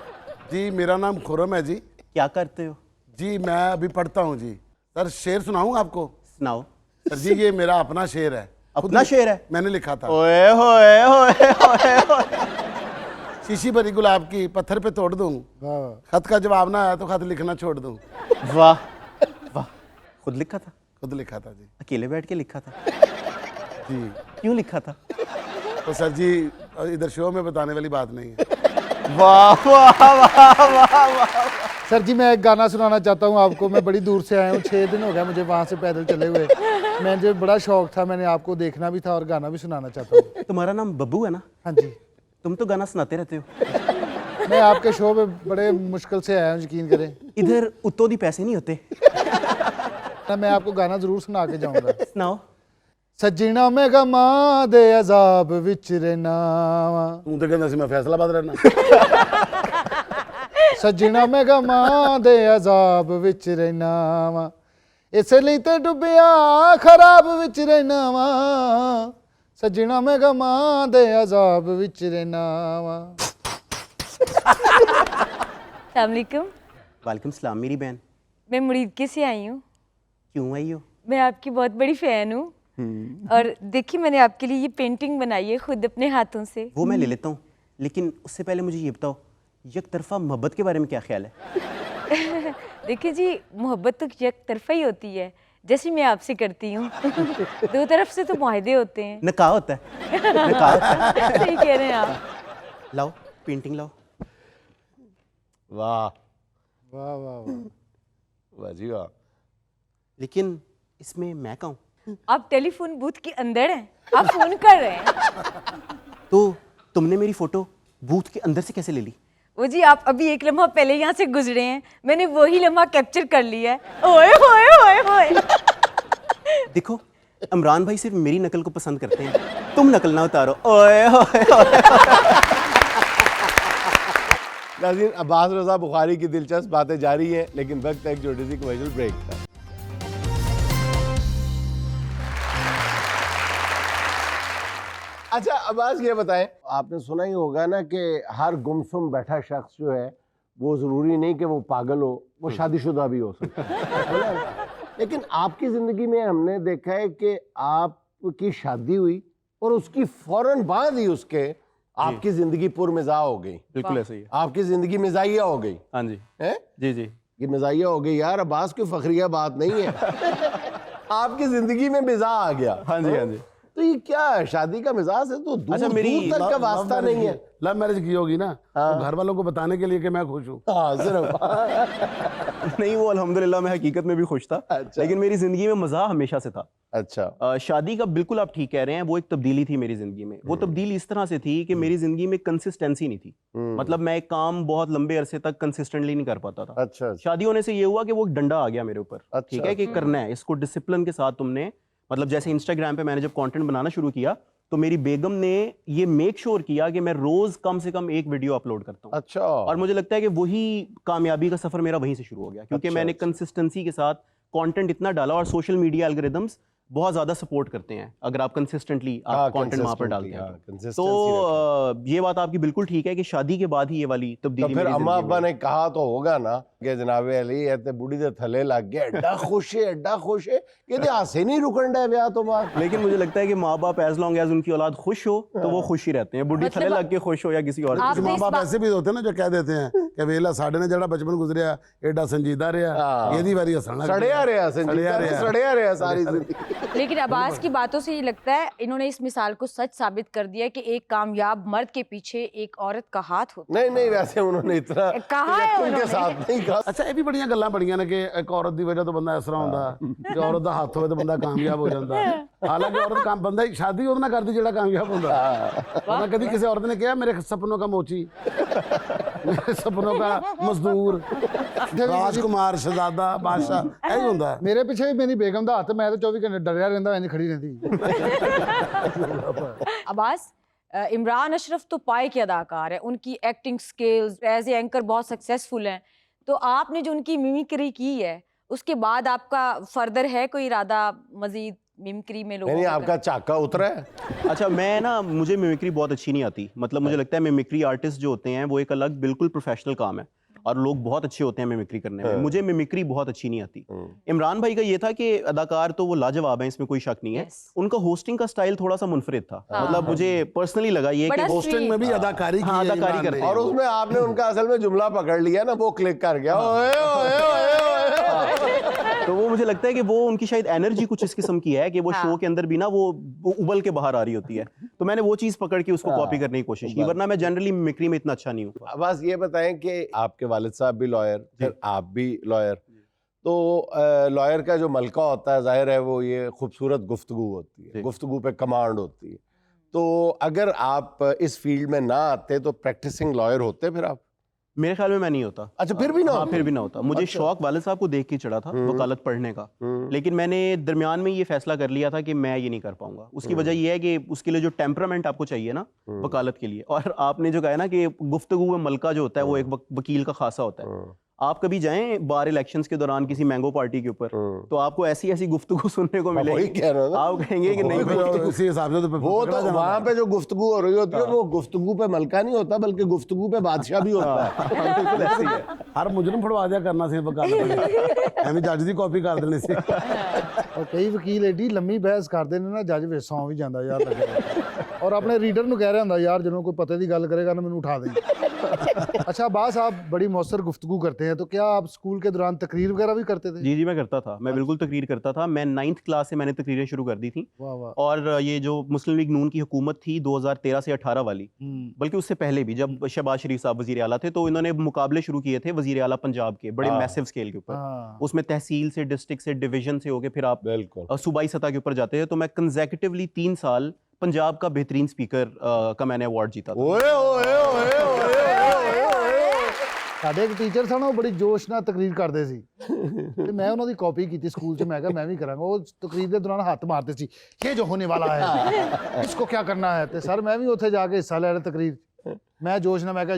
जी मेरा नाम खुरम है जी। क्या करते हो? जी मैं अभी पढ़ता हूँ जी। सर शेर सुनाऊँ आपको? सुनाओ। सर जी ये मेरा अपना शेर है। अपना शेर है? मैंने लिखा था। ओए होए होए होए। शीशी भरी गुलाब की पत्थर पे तोड़ दूँ, खत का जवाब ना आया तो खत लिखना छोड़ दूँ। वाह वाह। खुद लिखा था? खुद लिखा था जी। अकेले बैठ के लिखा था? जी। क्यों लिखा था? तो सर जी इधर शो में बताने वाली बात नहीं है। वाह वाह वाह वाह वाह। सर जी मैं एक गाना सुनाना चाहता हूँ आपको। मैं बड़ी दूर से आया हूँ, 6 दिन हो गया मुझे वहाँ से पैदल चले हुए। मुझे बड़ा शौक था, मैंने आपको देखना भी था और गाना भी सुनाना चाहता हूँ। तुम्हारा नाम बब्बू है ना? हाँ जी। तुम तो गाना सुनाते रहते हो। मैं आपके शो में बड़े मुश्किल से आया हूँ, यकीन करें। इधर उत्तों दी पैसे नहीं होते। मैं आपको गाना जरूर सुना के जाऊंगा। सुनाओ। सजना में गमा दे अजाब विच रहना। तू तो कहना सी मैं फैसलाबाद रहना। ਸੱਜਣਾ ਮੈਂ ਗਮਾਂ ਦੇ ਅਜ਼ਾਬ ਵਿੱਚ ਰਹਿਣਾ ਵਾ, ਇਸ ਲਈ ਤੇ ਡੁੱਬਿਆ ਖਰਾਬ ਵਿੱਚ ਰਹਿਣਾ ਵਾ, ਸੱਜਣਾ ਮੈਂ ਗਮਾਂ ਦੇ ਅਜ਼ਾਬ ਵਿੱਚ ਰਹਿਣਾ ਵਾ। अस्सलामुअलैकुम, वालेकुम सलाम मेरी बहन। मैं मुरीदके से आई हूँ। क्यों आई हो? मैं आपकी बहुत बड़ी फ़ैन हूँ। और देखिए मैंने आपके लिए ये पेंटिंग बनाई है खुद अपने हाथों से। वो मैं ले लेता हूँ, लेकिन उससे पहले मुझे ये बताओ, एक तरफा मोहब्बत के बारे में क्या ख्याल है? देखिए जी, मोहब्बत तो एक तरफा ही होती है, जैसे मैं आपसे करती हूँ। दो तरफ से तो मुआहदे होते हैं। नकाह होता है, नकाह होता है। सही कह रहे हैं आप। लाओ पेंटिंग लाओ। वाह वाह वाह वाह। वाह जी वाह। लेकिन इसमें मैं कहूँ आप टेलीफोन बूथ के अंदर हैं, आप फोन कर रहे हैं। तो तुमने मेरी फोटो बूथ के अंदर से कैसे ले ली? वो जी आप अभी एक लम्हा पहले यहाँ से गुजरे हैं, मैंने वही लम्हा कैप्चर कर लिया है। ओए होए होए होए। देखो इमरान भाई सिर्फ मेरी नकल को पसंद करते हैं, तुम नकल ना उतारो। ओए होए होए। नाज़रीन, अब्बास रज़ा बुखारी की दिलचस्प बातें जारी हैं, लेकिन वक्त है एक छोटी सी कमर्शियल ब्रेक का। अच्छा अब्बास, ये बताएं, आपने सुना ही होगा ना कि हर गुमसुम बैठा शख्स जो है वो ज़रूरी नहीं कि वो पागल हो, वो शादीशुदा भी हो सकता है। लेकिन आपकी ज़िंदगी में हमने देखा है कि आपकी शादी हुई और उसकी फ़ौरन बाद ही उसके आपकी ज़िंदगी पुरमिज़ा हो गई। बिल्कुल ऐसे ही है। आपकी ज़िंदगी मिज़ाहिया हो गई हाँ जी, है। जी जी। ये मिज़ाहिया हो गई यार, अब्बास कोई फखरिया बात नहीं है। आपकी ज़िंदगी में मिज़ा आ गया। हाँ जी, हाँ जी। तो ये क्या है, शादी का मिजाज है तो दूर, अच्छा, मेरी दूर तक का वास्ता नहीं है। लव मैरिज की होगी ना, तो घर वालों को बताने के लिए कि मैं खुश हूँ। हाँ सिर्फ। नहीं, वो अल्हम्दुलिल्लाह मैं हकीकत में भी खुश था। अच्छा। लेकिन मेरी जिंदगी में मज़ा हमेशा से था। अच्छा। शादी का बिल्कुल आप ठीक कह रहे हैं, वो एक तब्दीली थी मेरी जिंदगी में। वो तब्दीली इस तरह से थी कि मेरी जिंदगी में कंसिस्टेंसी नहीं थी। मतलब मैं एक काम बहुत लंबे अरसे तक कंसिस्टेंटली नहीं कर पाता था। अच्छा। शादी होने से ये हुआ कि वो एक डंडा आ गया मेरे ऊपर। अच्छा। ठीक है कि करना है इसको डिसिप्लिन के साथ तुमने। मतलब जैसे इंस्टाग्राम पे मैंने जब कंटेंट बनाना शुरू किया तो मेरी बेगम ने ये मेक श्योर किया कि मैं रोज कम से कम एक वीडियो अपलोड करता हूँ। अच्छा। और मुझे लगता है कि वही कामयाबी का सफर मेरा वहीं से शुरू हो गया, क्योंकि अच्छा, मैंने कंसिस्टेंसी के साथ कंटेंट इतना डाला और सोशल मीडिया एल्गोरिदम्स बहुत ज्यादा सपोर्ट करते हैं अगर आप कंसिस्टेंटली हाँ, कंटेंट वहां पर डालते हाँ, हैं। consistency तो ये बात आपकी बिल्कुल ठीक है कि शादी के बाद ही ये वाली तो तब्दीली फिर मेरी अम्मा जिंदगी अब्बा में ने कहा तो होगा ना कि जनाबे अली ऐसे बूढ़ी दे थले लग गया, एड्डा खुश है, एड्डा खुश है, ये हासे नहीं रुकन डे ब्याह तो बात। लेकिन मुझे लगता है कि माँ बाप एज लॉन्ग एज उनकी औलाद खुश हो तो वो खुश ही रहते हैं, बुढ़ी थले लग के खुश हो या किसी और आप कुछ माँ बाप ऐसे भी होते हैं ना जो कह देते हैं कि वेला साढ़े ने जड़ा बचपन गुजरिया एडा संजीदा रहा, ये वारी हसना सड़िया रहा, सड़िया रहा सारी जिंदगी। लेकिन अब्बास की बातों से ये लगता है इन्होंने इस मिसाल को सच साबित कर दिया कि एक कामयाब मर्द के पीछे एक औरत का हाथ होता नहीं नहीं, वैसे उन्होंने इतना कहा है यकीन के उन्होंने। साथ नहीं कहा। ਅੱਛਾ ਇਹ ਵੀ ਬੜੀਆਂ ਗੱਲਾਂ ਬਣੀਆਂ ਨੇ ਕਿ ਇੱਕ ਔਰਤ ਦੀ ਵਜ੍ਹਾ ਤੋਂ ਬੰਦਾ ਇਸ ਤਰ੍ਹਾਂ ਹੁੰਦਾ ਕਿ ਔਰਤ ਦਾ ਹੱਥ ਹੋਵੇ ਤਾਂ ਬੰਦਾ ਕਾਮਯਾਬ ਹੋ ਜਾਂਦਾ। ਹਾਲਾਂਕਿ ਔਰਤ ਕੰਮ ਬੰਦਾ ਸ਼ਾਦੀ ਉਹਦੇ ਨਾਲ ਕਰਦੀ ਜਿਹੜਾ ਕਾਮਯਾਬ ਹੁੰਦਾ। ਉਹਨਾਂ ਕਦੀ ਕਿਸੇ ਔਰਤ ਨੇ ਕਿਹਾ ਮੇਰੇ सपनों का मोची, मेरे सपनों का मजदूर, राजकुमार, शहजादा, बादशाह, यही ਹੁੰਦਾ। ਮੇਰੇ ਪਿੱਛੇ ਵੀ ਮੇਰੀ ਬੇਗਮ ਦਾ ਹੱਥ, ਮੈਂ ਤਾਂ 24 ਘੰਟੇ ਡਰਿਆ ਰਹਿੰਦਾ, ਇੰਜ ਖੜੀ ਰਹਿੰਦੀ। अब्बास, इमरान अशरफ तो पाए के अदाकार है, उनकी acting skills as a anchor बहुत सक्सेसफुल हैं, तो आपने जो उनकी मिमिक्री की है उसके बाद आपका फर्दर है कोई इरादा मजीद मिमिक्री में लोगों नहीं, को आपका चाका उतरा है। अच्छा, मैं ना, मुझे मिमिक्री बहुत अच्छी नहीं आती। मतलब मुझे लगता है मिमिक्री आर्टिस्ट जो होते हैं वो एक अलग बिल्कुल प्रोफेशनल काम है और लोग बहुत अच्छे होते हैं मिमिक्री करने में। मुझे मिमिक्री बहुत अच्छी नहीं आती। इमरान भाई का ये था कि अदाकार तो वो लाजवाब हैं, इसमें कोई शक नहीं है। Yes. उनका होस्टिंग का स्टाइल थोड़ा सा मुनफरिद था। मतलब मुझे पर्सनली लगा ये बड़ा कि होस्टिंग में भी अदाकारी की हाँ, है अदाकारी इमरान करते ने। हैं। और उसमें आपने उनका असल में जुमला पकड़ लिया ना, वो क्लिक कर गया। ओए ओए ओए ओए। तो वो मुझे लगता है कि वो उनकी शायद एनर्जी कुछ इस किस्म की है कि वो शो के अंदर भी ना वो उबल के बाहर आ रही होती है। तो मैंने वो चीज पकड़ के उसको कॉपी करने की कोशिश की, वरना मैं जनरली मिमिक्री में इतना अच्छा नहीं हूँ। बस ये बताएं कि आपके वालिद साहब भी लॉयर, फिर आप भी लॉयर, तो लॉयर का जो मलका होता है जाहिर है वो ये खूबसूरत गुफ्तगू होती है, गुफ्तगू पे कमांड होती है। तो अगर आप इस फील्ड में ना आते तो प्रैक्टिसिंग लॉयर होते फिर आप? मेरे ख्याल में मैं नहीं होता। अच्छा फिर भी ना हाँ, फिर भी ना होता। मुझे शौक वालिद साहब को देख के चढ़ा था वकालत पढ़ने का, लेकिन मैंने दरमियान में ये फैसला कर लिया था कि मैं ये नहीं कर पाऊंगा। उसकी वजह ये है कि उसके लिए जो टेम्परामेंट आपको चाहिए ना वकालत के लिए, और आपने जो कहा है ना कि गुफ्तगू में मलका जो होता है वो एक वकील का खासा होता है। आप कभी जाएं बार इलेक्शंस के दौरान किसी मैंगो पार्टी के ऊपर, तो आपको ऐसी ऐसी गुफ्तगू सुनने को वही मिलेगी, कह रहा हूं ना। आप कहेंगे कि नहीं भाई, उसी हिसाब से तो वो तो वहां पे जो गुफ्तगू हो रही होती है वो गुफ्तगू पे मलका नहीं होता, बल्कि गुफ्तगू पे बादशाह भी होता है। बिल्कुल ऐसे ही है। हर मुजरम फड़वा दिया करना सी वकालत ਐਵੇਂ ਜੱਜ ਦੀ ਕਾਪੀ ਕਰ ਦੇਣੀ ਸੀ। ਔਰ ਕਈ ਵਕੀਲ ਏਡੀ ਲੰਮੀ ਬਹਿਸ ਕਰਦੇ ਨੇ ਨਾ, ਜੱਜ ਵਿੱਚ ਸੌਂ ਵੀ ਜਾਂਦਾ ਯਾਰ ਲੱਗਿਆ ਔਰ ਆਪਣੇ ਰੀਡਰ ਨੂੰ ਕਹਿ ਰਿਹਾ ਹੁੰਦਾ ਯਾਰ ਜਦੋਂ कोई पते की गल करेगा ना मैंने उठा दें। अच्छा अब्बास, आप बड़ी मौसर गुफ्तगू करते हैं, तो क्या आप स्कूल के दौरान तकरीर वगैरह भी करते थे? जी जी मैं करता था, मैं बिल्कुल तकरीर करता था। मैं 9th क्लास से मैंने तकरीरें शुरू कर दी थी। वाह वाह। और ये जो मुस्लिम लीग नून की हुकूमत थी 2013 से 18 वाली, बल्कि उससे पहले भी जब शहबाज शरीफ साहब वजीर आला थे, तो इन्होंने मुकाबले शुरू किए थे वजीर आला पंजाब के बड़े मैसिव स्केल के ऊपर। हाँ। उसमें तहसील से, डिस्ट्रिक्ट से, डिवीजन से होके फिर आप बिल्कुल सूबाई सतह के ऊपर जाते थे। तो मैं कंसेक्यूटिवली 3 साल पंजाब का बेहतरीन स्पीकर का मैंने अवार्ड जीता था। ओए ओए ओए ओए ਸਾਡੇ ਇੱਕ ਟੀਚਰ ਸਨ, ਉਹ ਬੜੀ ਜੋਸ਼ ਨਾਲ ਤਕਰੀਰ ਕਰਦੇ ਸੀ ਤੇ ਮੈਂ ਉਹਨਾਂ ਦੀ ਕਾਪੀ ਕੀਤੀ ਸਕੂਲ 'ਚ। ਮੈਂ ਕਿਹਾ ਮੈਂ ਵੀ ਕਰਾਂਗਾ। ਉਹ ਤਕਰੀਰ ਦੇ ਦੌਰਾਨ ਹੱਥ ਮਾਰਦੇ ਸੀ, ਇਹ ਜੋ ਹੋਣੇ ਵਾਲਾ ਹੈ ਇਸਕੋ ਕੀ ਕਰਨਾ ਹੈ। ਤੇ ਸਰ ਮੈਂ ਵੀ ਉੱਥੇ ਜਾ ਕੇ ਹਿੱਸਾ ਲੈ ਰਿਹਾ ਤਕਰੀਰ। ਮੈਂ ਜੋਸ਼ ਨਾਲ ਮੈਂ ਕਿਹਾ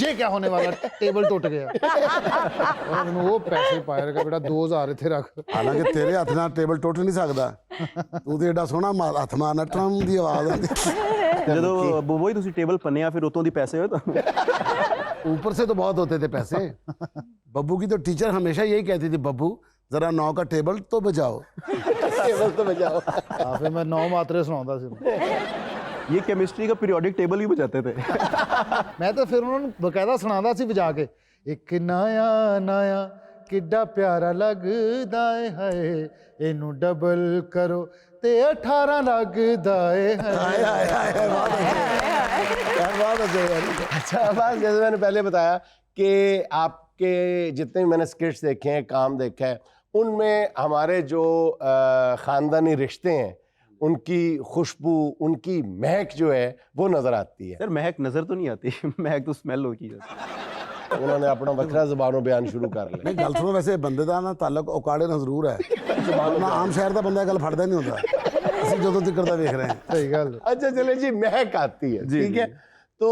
ਇਹ ਕੀ ਹੋਣੇ ਵਾਲਾ, ਟੇਬਲ ਟੁੱਟ ਗਿਆ। ਉਹਨਾਂ ਮੈਨੂੰ ਉਹ ਪੈਸੇ ਪਾਏ ਰਗਾ, ਬੇਟਾ 2000 ਇੱਥੇ ਰੱਖ। ਹਾਲਾਂਕਿ ਤੇਰੇ ਹੱਥ ਨਾਲ ਟੇਬਲ ਟੁੱਟ ਨਹੀਂ ਸਕਦਾ, ਤੂੰ ਤੇ ਏਡਾ ਸੋਹਣਾ ਹੱਥ ਮਾਰਨਾ, ਟਰਮ ਦੀ ਆਵਾਜ਼ ਆਉਂਦੀ। ਜਦੋਂ ਬੋਬੋਈ ਤੁਸੀਂ ਟੇਬਲ ਪੰਨਿਆ ਫਿਰ ਉਤੋਂ ਦੀ ਪੈਸੇ ਹੋਏ ਤਾਂ ऊपर से तो बहुत होते थे पैसे। बब्बू की तो टीचर हमेशा यही कहती थी, बब्बू जरा 9 का टेबल तो बजाओ। टेबल तो बजाओ। ਹਾਂ ਫਿਰ ਮੈਂ 9 ਮਾਤਰੇ ਸੁਣਾਉਂਦਾ ਸੀ। ये केमिस्ट्री का पीरियोडिक टेबल ही बजाते थे। ਮੈਂ ਤਾਂ ਫਿਰ ਉਹਨਾਂ ਨੂੰ ਬਕਾਇਦਾ ਸੁਣਾਉਂਦਾ ਸੀ ਵਜਾ ਕੇ, ਇੱਕ ਨया ਨया ਕਿੱਡਾ ਪਿਆਰਾ ਲੱਗਦਾ ਏ ਹਾਏ, ਇਹਨੂੰ ਡਬਲ ਕਰੋ ਤੇ 18 ਲੱਗਦਾ ਏ ਹਾਏ। अच्छा अब्बास, जैसे मैंने पहले बताया कि आपके जितने भी मैंने स्किट्स देखे हैं, काम देखा है, उनमें हमारे जो ख़ानदानी रिश्ते हैं उनकी खुशबू, उनकी महक जो है वो नज़र आती है। सर महक नजर तो नहीं आती, महक तो स्मेल होती है। उन्होंने अपना वखरा ज़बानों बयान शुरू कर लिया। नहीं गल सुनो, वैसे बंदे का ना ताल्लुक औकाड़े ਨਾਲ ਜ਼ਰੂਰ ਹੈ। ਨਾ ਆਮ ਸ਼ਹਿਰ ਦਾ ਬੰਦਾ ਗੱਲ ਫੜਦਾ ਨਹੀਂ ਹੁੰਦਾ। ਅਸੀਂ ਜਦੋਂ ਤੱਕ ਦਾ ਵੇਖ ਰਹੇ ਹਾਂ। ਸਹੀ ਗੱਲ। अच्छा चले जी, महक आती है, ठीक है। तो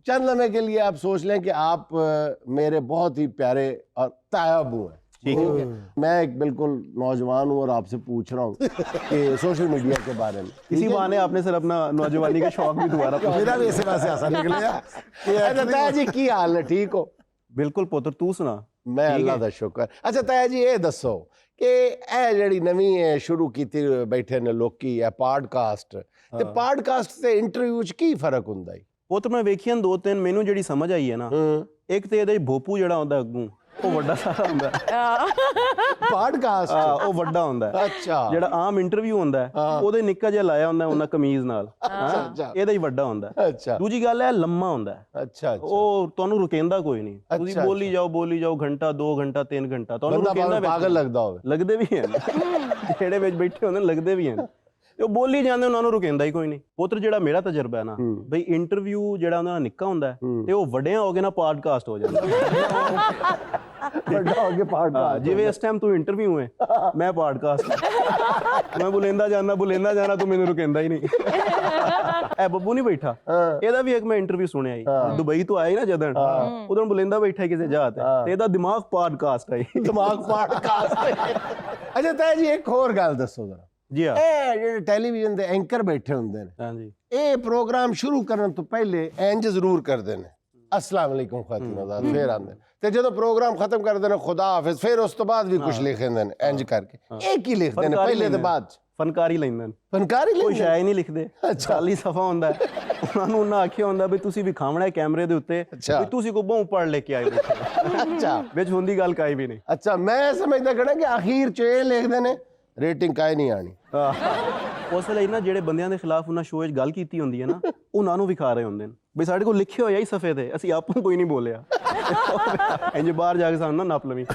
चंद लम्हे के लिए आप सोच लें कि आप मेरे बहुत ही प्यारे और तायाबू हैं, ठीक है। मैं एक बिल्कुल नौजवान हूँ और आपसे पूछ रहा हूँ कि सोशल मीडिया के बारे में। इसी बहाने आपने सर अपना नौजवानी का शौक भी दोबारा मेरा भी इसी वजह से आसान निकले। अच्छा ताया जी की हाल है, ठीक हो? बिल्कुल पुत्र, तू सुना। मैं अल्लाह दा शुक्र। अच्छा ताया जी ये दसो कि ਇਹ ਜਿਹੜੀ ਨਵੀਂ ਸ਼ੁਰੂ ਕੀਤੀ ਬੈਠੇ ਨੇ ਲੋਕੀ ਇਹ ਪॉडकास्ट, ਤੇ ਪॉडकास्ट ਤੇ ਇੰਟਰਵਿਊ ਚ ਕੀ ਫਰਕ ਹੁੰਦਾ ਹੈ? ਪੁੱਤਰ ਮੈਂ ਵੇਖੀਆਂ 2-3, ਮੈਨੂੰ ਜਿਹੜੀ ਸਮਝ ਆਈ ਹੈ ਨਾ, ਇੱਕ ਤੇ ਇਹਦੇ ਭੋਪੂ ਜਿਹੜਾ ਹੁੰਦਾ ਅੱਗੂ ਉਹ ਵੱਡਾ ਸਾਰਾ ਹੁੰਦਾ ਪॉडकास्ट ਉਹ ਵੱਡਾ ਹੁੰਦਾ। ਅੱਛਾ। ਜਿਹੜਾ ਆਮ ਇੰਟਰਵਿਊ ਹੁੰਦਾ ਉਹਦੇ ਨਿੱਕਾ ਜਿਹਾ ਲਾਇਆ ਹੁੰਦਾ ਉਹਨਾਂ ਕਮੀਜ਼ ਨਾਲ, ਇਹਦਾ ਹੀ ਵੱਡਾ ਹੁੰਦਾ। ਅੱਛਾ। ਦੂਜੀ ਗੱਲ ਹੈ ਲੰਮਾ ਹੁੰਦਾ। ਅੱਛਾ। ਉਹ ਤੁਹਾਨੂੰ ਰੁਕੇਂਦਾ ਕੋਈ ਨਹੀਂ, ਤੁਸੀਂ ਬੋਲੀ ਜਾਓ ਘੰਟਾ 2 ਘੰਟਾ 3 ਘੰਟਾ, ਤੁਹਾਨੂੰ ਰੁਕੇਂਦਾ ਪਾਗਲ ਲੱਗਦਾ ਹੋਵੇ। ਲੱਗਦੇ ਵੀ ਹਨ ਜਿਹੜੇ ਵਿੱਚ ਬੈਠੇ ਹੁੰਦੇ ਲੱਗਦੇ ਵੀ ਹਨ, ਤੇ ਉਹ ਬੋਲੀ ਜਾਂਦੇ, ਉਹਨਾਂ ਨੂੰ ਰੁਕੇਂਦਾ ਹੀ ਕੋਈ ਨਹੀਂ। ਪੁੱਤਰ ਜਿਹੜਾ ਮੇਰਾ ਤਜਰਬਾ ਹੈ ਨਾ ਬਈ, ਇੰਟਰਵਿਊ ਜਿਹੜਾ ਉਹਨਾਂ ਦਾ ਨਿੱਕਾ ਹੁੰਦਾ ਤੇ ਉਹ ਵੱਡਿਆਂ ਹੋ ਕੇ ਨਾ ਪॉडकास्ट ਹੋ ਜਾਂਦਾ। ਵੱਡਾ ਹੋ ਕੇ ਪॉडकास्ट, ਜਿਵੇਂ ਇਸ ਟਾਈਮ ਤੂੰ ਇੰਟਰਵਿਊ ਹੈ, ਮੈਂ ਪॉडकास्ट। ਮੈਂ ਬੁਲੇਂਦਾ ਜਾਣਾ ਤੂੰ ਮੈਨੂੰ ਰੁਕੇਂਦਾ ਹੀ ਨਹੀਂ। ਇਹ ਬੱਬੂ ਨਹੀਂ ਬੈਠਾ, ਇਹਦਾ ਵੀ ਇੱਕ ਮੈਂ ਇੰਟਰਵਿਊ ਸੁਣਿਆ ਹੀ, ਦੁਬਈ ਤੋਂ ਆਇਆ ਨਾ ਜਦਨ, ਉਦੋਂ ਬੁਲੇਂਦਾ ਬੈਠਾ ਕਿਸੇ ਜਹਾਜ਼ ਤੇ ਇਹਦਾ ਦਿਮਾਗ पॉडकास्ट ਹੈ। ਦਿਮਾਗ ਪॉडकास्ट। ਅੱਛਾ ਤਾਇਆ ਜੀ ਇੱਕ ਹੋਰ ਗੱਲ ਦੱਸੋ ਜ਼ਰਾ। ਜੀ ਹਾਂ। ਇਹ ਜਿਹੜੇ ਟੈਲੀਵਿਜ਼ਨ ਦੇ ਐਂਕਰ ਬੈਠੇ ਹੁੰਦੇ ਨੇ, ਹਾਂਜੀ, ਇਹ ਪ੍ਰੋਗਰਾਮ ਸ਼ੁਰੂ ਕਰਨ ਤੋਂ ਪਹਿਲੇ ਇੰਜ ਜ਼ਰੂਰ ਕਰਦੇ ਨੇ, अस्सलाम वालेकुम खातिन आज़ाद, फिर आंदे ते जो प्रोग्राम खत्म कर देना खुदा हाफिज, फिर उस तो बाद भी कुछ लिखे देने इंज करके, एक ही लिखते हैं पहले ते बाद फनकारी ਲੈਂਦੇ ਨੇ। फनकारी ਕੋਈ ਸ਼ਾਇਰ ਨਹੀਂ ਲਿਖਦੇ। 40 ਸਫਾ ਹੁੰਦਾ ਉਹਨਾਂ ਨੂੰ ਨਾ ਆਖਿਆ ਹੁੰਦਾ ਵੀ ਤੁਸੀਂ ਵਿਖਾਵਣਾ ਕੈਮਰੇ ਦੇ ਉੱਤੇ ਵੀ ਤੁਸੀਂ ਕੋ ਬਹੁ ਪੜ ਲੈ ਕੇ ਆਏ। अच्छा ਵਿੱਚ ਹੁੰਦੀ ਗੱਲ ਕਾਈ ਵੀ ਨਹੀਂ। अच्छा मैं समझदा खड़ा कि आखिर च ਇਹ ਲਿਖਦੇ ਨੇ ਰੇਟਿੰਗ ਕਾਇ ਨਹੀਂ ਆਣੀ। ਉਸ ਲਈ ਨਾ ਜਿਹੜੇ ਬੰਦਿਆਂ ਦੇ ਖਿਲਾਫ ਉਹਨਾਂ ਸ਼ੋਅ 'ਚ ਗੱਲ ਕੀਤੀ ਹੁੰਦੀ ਹੈ ਨਾ, ਉਹਨਾਂ ਨੂੰ ਵਿਖਾ ਰਹੇ ਹੁੰਦੇ ਨੇ ਵੀ ਸਾਡੇ ਕੋਲ ਲਿਖਿਆ ਹੋਇਆ ਹੀ ਸਫੇ ਤੇ, ਅਸੀਂ ਆਪੂ ਕੋਈ ਨਹੀਂ ਬੋਲਿਆ। ਇੰਜ ਬਾਹਰ ਜਾ ਕੇ ਸਾਨੂੰ ਨਾ ਨੱਪ ਲਵੀਂ।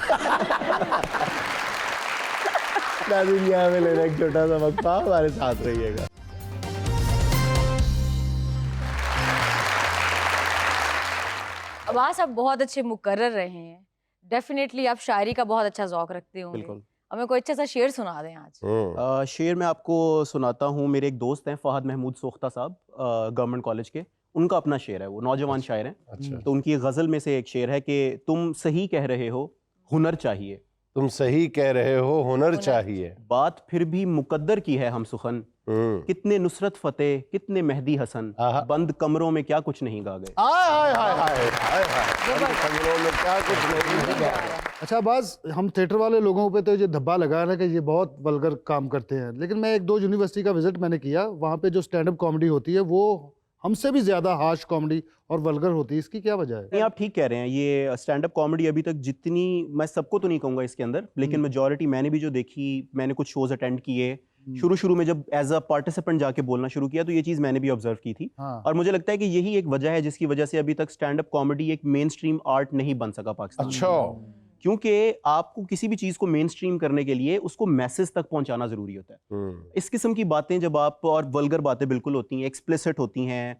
नाज़रीन यहाँ में लेना एक छोटा सा वक्फा, हमारे साथ रहिएगा। अब्बास आप बहुत अच्छे मुकर्रर रहे हैं, डेफिनेटली आप शायरी का बहुत अच्छा ज़ौक रखते होंगे। बिल्कुल। हमें कोई अच्छा सा शेर सुना दें आज। शेर मैं आपको सुनाता हूँ। मेरे एक दोस्त हैं फहद महमूद सोख्ता साहब, गवर्नमेंट कॉलेज के, उनका अपना शेर है, वो नौजवान शायर हैं। तो उनकी गज़ल में से एक शेर है कि तुम सही कह रहे हो, हुनर चाहिए। तुम सही कह रहे हो, हुनर चाहिए। बात फिर भी मुकद्दर की है हम सुखन, कितने नुसरत फतेह, कितने मेहदी हसन, बंद कमरों में क्या कुछ नहीं गा गए। हाय हाय हाय हाय हाय हाय, बंद कमरों में क्या कुछ नहीं गा गए। अच्छा बस हम थिएटर वाले लोगों पे तो ये धब्बा लगा है कि ये बहुत वल्गर काम करते हैं, लेकिन मैं 1-2 यूनिवर्सिटी का विजिट मैंने किया, वहाँ पे जो स्टैंड अप कॉमेडी होती है वो हमसे भी ज्यादा हार्श कॉमेडी और वल्गर होती है। इसकी क्या वजह है? नहीं, आप ठीक कह रहे हैं। ये स्टैंड अप कॉमेडी अभी तक जितनी, मैं सबको तो नहीं कहूँगा इसके अंदर, लेकिन मेजॉरिटी मैंने भी जो देखी, मैंने कुछ शोज अटेंड किए, शुरू में जब एज अ पार्टिसिपेंट जाके बोलना शुरू किया तो ये चीज़ मैंने भी ऑब्जर्व की थी। और मुझे लगता है कि यही एक वजह है जिसकी वजह से अभी तक स्टैंड अप कॉमेडी एक मेन स्ट्रीम आर्ट नहीं बन सका पाकिस्तान में। अच्छा, क्योंकि आपको किसी भी चीज को मेन स्ट्रीम करने के लिए उसको मैसेज तक पहुंचाना जरूरी होता है। इस किस्म की बातें जब आप, और वल्गर बातें बिल्कुल होती हैं, एक्सप्लिसिट होती हैं,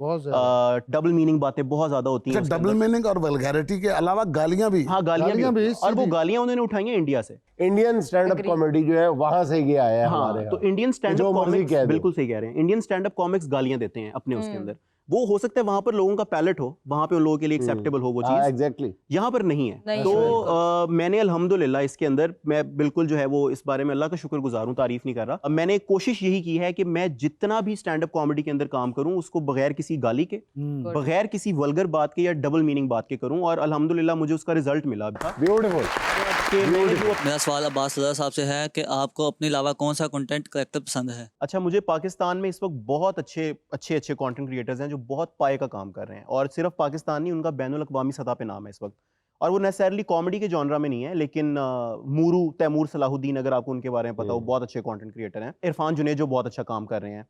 डबल मीनिंग बातें बहुत ज्यादा होती हैं। डबल मीनिंग और वल्गैरिटी के अलावा गालियां भी। हाँ, गालियां भी, और वो गालियां उन्होंने उठाई हैं इंडिया से। इंडियन स्टैंड अप कॉमेडी जो है वहां से ये आया है हाँ, हमारे। तो इंडियन स्टैंड अप कॉमिक्स, बिल्कुल सही कह रहे हैं, इंडियन स्टैंड अप कॉमिक्स गालियां देते हैं अपने उसके अंदर। वो हो सकता है वहां पर लोगों का पैलेट हो, वहां पे उन लोगों के लिए एक्सेप्टेबल हो वो चीज, एग्जैक्टली यहाँ पर नहीं है। तो मैंने अल्हम्दुलिल्लाह इसके अंदर, मैं बिल्कुल जो है वो इस बारे में अल्लाह का शुक्रगुजार हूँ, तारीफ नहीं कर रहा। अब मैंने कोशिश यही की है कि मैं जितना भी स्टैंड अप कॉमेडी के अंदर काम करूँ उसको बगैर किसी गाली के, बगैर किसी वल्गर बात के या डबल मीनिंग बात के करूँ, और अल्हम्दुलिल्लाह मुझे उसका रिजल्ट मिला। ब्यूटीफुल। मेरा सवाल अब्बास रज़ा साहब से है कि आपको अपने अलावा कौन सा कंटेंट क्रिएटर पसंद है? अच्छा, मुझे पाकिस्तान में इस वक्त बहुत अच्छे कंटेंट क्रिएटर्स हैं जो बहुत पाए का काम कर रहे हैं, और सिर्फ पाकिस्तान नहीं, उनका बैनुल अक़वामी सतह पे नाम है इस वक्त। और वो नेसेसरली कॉमेडी के जॉनरा में नहीं है, लेकिन मूरू तैमूर सलाहुद्दीन, अगर आपको उनके बारे में पता हो, बहुत अच्छे कंटेंट क्रिएटर हैं। इरफान जुनेद जो बहुत अच्छा काम कर रहे हैं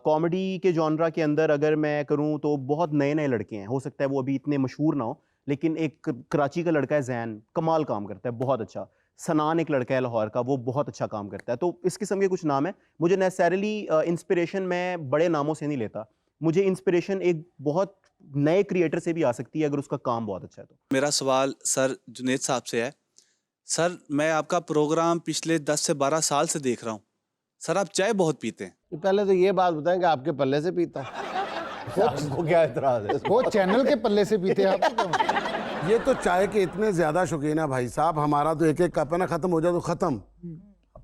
कॉमेडी के जॉनरा के अंदर। अगर मैं करूँ तो बहुत नए नए लड़के हैं, हो सकता है वो अभी इतने मशहूर ना हो, लेकिन एक कराची का लड़का है जैन, कमाल काम करता है, बहुत अच्छा। सनान एक लड़का है लाहौर का, वो बहुत अच्छा काम करता है। तो इस किस्म के कुछ नाम है। मुझे नेसेसरली इंस्पिरेशन मैं बड़े नामों से नहीं लेता, मुझे इंस्पिरेशन एक बहुत नए क्रिएटर से भी आ सकती है अगर उसका काम बहुत अच्छा है तो। मेरा सवाल सर जुनेद साहब से है। सर, मैं आपका प्रोग्राम पिछले 10 से 12 साल से देख रहा हूँ। सर, आप चाय बहुत पीते हैं। पहले तो ये बात बताएं कि आपके पल्ले से पीता हूं। आपको क्या एतराज है? वो चैनल के पल्ले से पीते हैं आप। ये तो चाय के इतने ज्यादा शौकीन है भाई साहब, हमारा तो एक एक कप है ना, खत्म हो जाए तो खत्म,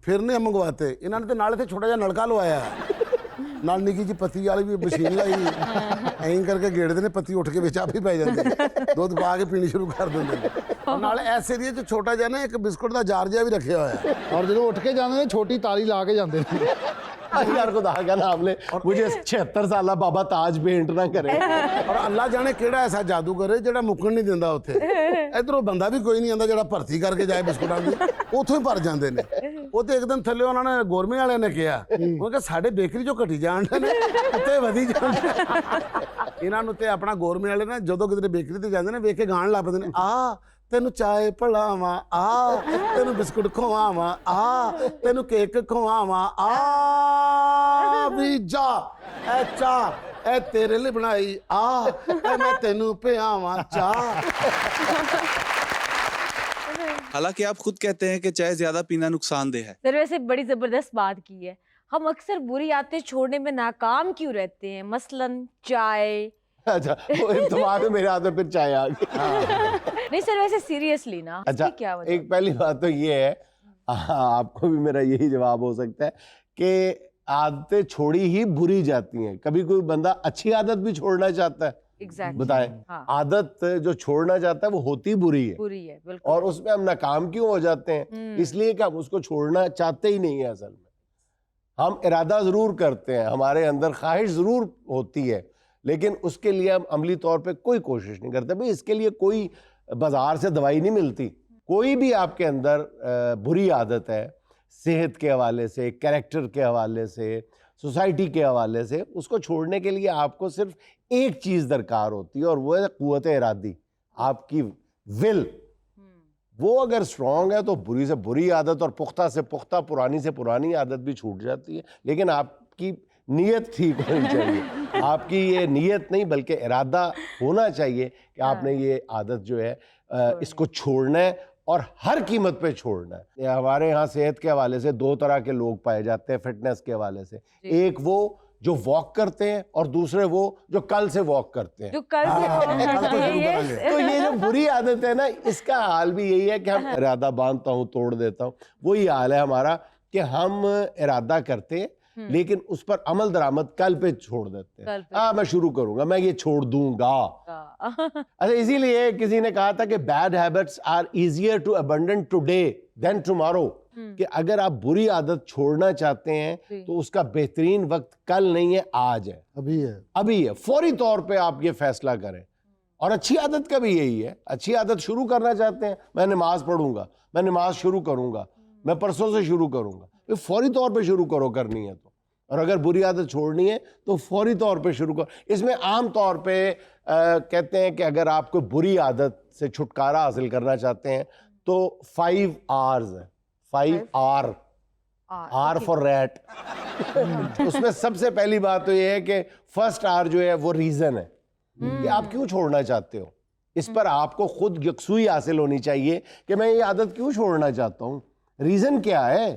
फिर नहीं हम मंगवाते। इन्होंने तो नाले से छोटा जा नलका लवाया, नाल निकी जी पत्ती वाली भी मशीन लाई, ऐं करके गेड़ते ने, पत्ती उठ के विच आप ही पै जाती, दूध पा के पीनी शुरू कर देंगे। नाल इस एरिया च छोटा जा ना एक बिस्कुट का जार जिहा भी रखे हुआ है, और जो उठ के जाते हैं छोटी ताली ला के जाते हैं। यार खुदा का नाम ले, मुझे 76 साल बाबा ताज पेंट ना करे। और अल्लाह जाने केड़ा ऐसा जादू करे जेड़ा मुक्कण नहीं दिंदा उत्थे। इधरों बंदा भी कोई नहीं आंदा जेड़ा भर्ती करके जाए बिस्कुटां दी, उथों ही भर जांदे ने। ਉਹ ਤੇ ਇੱਕਦਮ ਥੱਲੇ ਉਹਨਾਂ ਨੇ ਗੌਰਮੈਂਟ ਵਾਲਿਆਂ ਨੇ ਕਿਹਾ, ਉਹ ਕਿ ਸਾਡੇ ਬੇਕਰੀ ਚੋਂ ਘਟੀ ਜਾਣ ਨੇ ਉੱਤੇ ਵਧੀ ਜਾਣ। ਇਹਨਾਂ ਨੂੰ ਤੇ ਆਪਣਾ ਗੌਰਮੈਂਟ ਵਾਲੇ ਨਾ ਜਦੋਂ ਕਿਤੇ ਬੇਕਰੀ ਤੇ ਜਾਂਦੇ ਨੇ ਵੇਖ ਕੇ ਗਾਣ ਲੱਗ ਪੈਂਦੇ ਨੇ, ਆ ਤੈਨੂੰ ਚਾਏ ਪਲਾਵਾਂ, ਆ ਤੈਨੂੰ ਬਿਸਕੁਟ ਖਵਾਵਾਂ, ਆ ਤੈਨੂੰ ਕੇਕ ਖਵਾਵਾਂ, ਆ ਵੀ ਜਾ ਐ ਚਾਹ ਐ ਤੇਰੇ ਲਈ ਬਣਾਈ, ਆ ਐ ਮੈਂ ਤੈਨੂੰ ਪਿਆਵਾਂ ਚਾਹ। हालांकि आप खुद कहते हैं कि चाय ज्यादा पीना नुकसानदेह है। सर, वैसे बड़ी जबरदस्त बात की है। हम अक्सर बुरी आदतें छोड़ने में नाकाम क्यों रहते हैं? मसलन चाय। अच्छा, वो दिमाग में मेरे हाथ में फिर चाय आ गई। नहीं सर, वैसे सीरियसली ना, अच्छा, क्या वजह? एक पहली बात तो ये है, आपको भी मेरा यही जवाब हो सकता है कि आदतें छोड़ी ही बुरी जाती हैं। कभी कोई बंदा अच्छी आदत भी छोड़ना चाहता है, बताएं। हाँ। आदत जो छोड़ना चाहता है वो होती बुरी है, बिल्कुल। और उसमें हम नाकाम क्यों हो जाते हैं? इसलिए कि हम उसको छोड़ना चाहते ही नहीं है। असल में हम इरादा जरूर करते हैं, हमारे अंदर ख्वाहिश जरूर होती है, लेकिन उसके लिए हम अमली तौर पे कोई कोशिश नहीं करते। भाई इसके लिए कोई बाजार से दवाई नहीं मिलती। कोई भी आपके अंदर बुरी आदत है, सेहत के हवाले से, कैरेक्टर के हवाले से, सोसाइटी के हवाले से, उसको छोड़ने के लिए आपको सिर्फ एक चीज़ दरकार होती है, और वो है क़ुव्वत इरादी, आपकी विल। वो अगर स्ट्रॉन्ग है तो बुरी से बुरी आदत और पुख्ता से पुख्ता, पुरानी से पुरानी आदत भी छूट जाती है। लेकिन आपकी नीयत ठीक होनी चाहिए। आपकी ये नीयत नहीं बल्कि इरादा होना चाहिए कि आपने ये आदत जो है इसको छोड़ना है और हर कीमत पे छोड़ना है। ये हमारे यहाँ सेहत के हवाले से दो तरह के लोग पाए जाते हैं फिटनेस के हवाले से, एक वो जो वॉक करते हैं और दूसरे वो जो कल से वॉक करते हैं। जो कल से तो ये जो बुरी आदत है ना, इसका हाल भी यही है कि हम इरादा बांधता हूँ तोड़ देता हूँ, वही हाल है हमारा कि हम इरादा करते हैं लेकिन उस पर अमल दरामद कल पे छोड़ देते हैं। मैं शुरू करूंगा, मैं ये छोड़ दूंगा। अच्छा, इसीलिए किसी ने कहा था कि bad habits are easier to abandon today than tomorrow, कि अगर आप बुरी आदत छोड़ना चाहते हैं तो उसका बेहतरीन वक्त कल नहीं है, आज है, अभी है। फौरी तौर पे आप ये फैसला करें। और अच्छी आदत का भी यही है, अच्छी आदत शुरू करना चाहते हैं, मैं नमाज पढ़ूंगा, मैं नमाज शुरू करूंगा, मैं परसों से शुरू करूंगा, तो फौरी तौर पे शुरू करो करनी है तो। और अगर बुरी आदत छोड़नी है तो फौरी तौर पे शुरू करो। इसमें आम तौर पे कहते हैं कि अगर आप कोई बुरी आदत से छुटकारा हासिल करना चाहते हैं तो 5 R's है, 5 R फॉर रैट। उसमें सबसे पहली बात तो ये है कि फर्स्ट R जो है वो रीजन है कि आप क्यों छोड़ना चाहते हो। इस पर आपको खुद यकसुई हासिल होनी चाहिए कि मैं ये आदत क्यों छोड़ना चाहता हूँ, रीजन क्या है।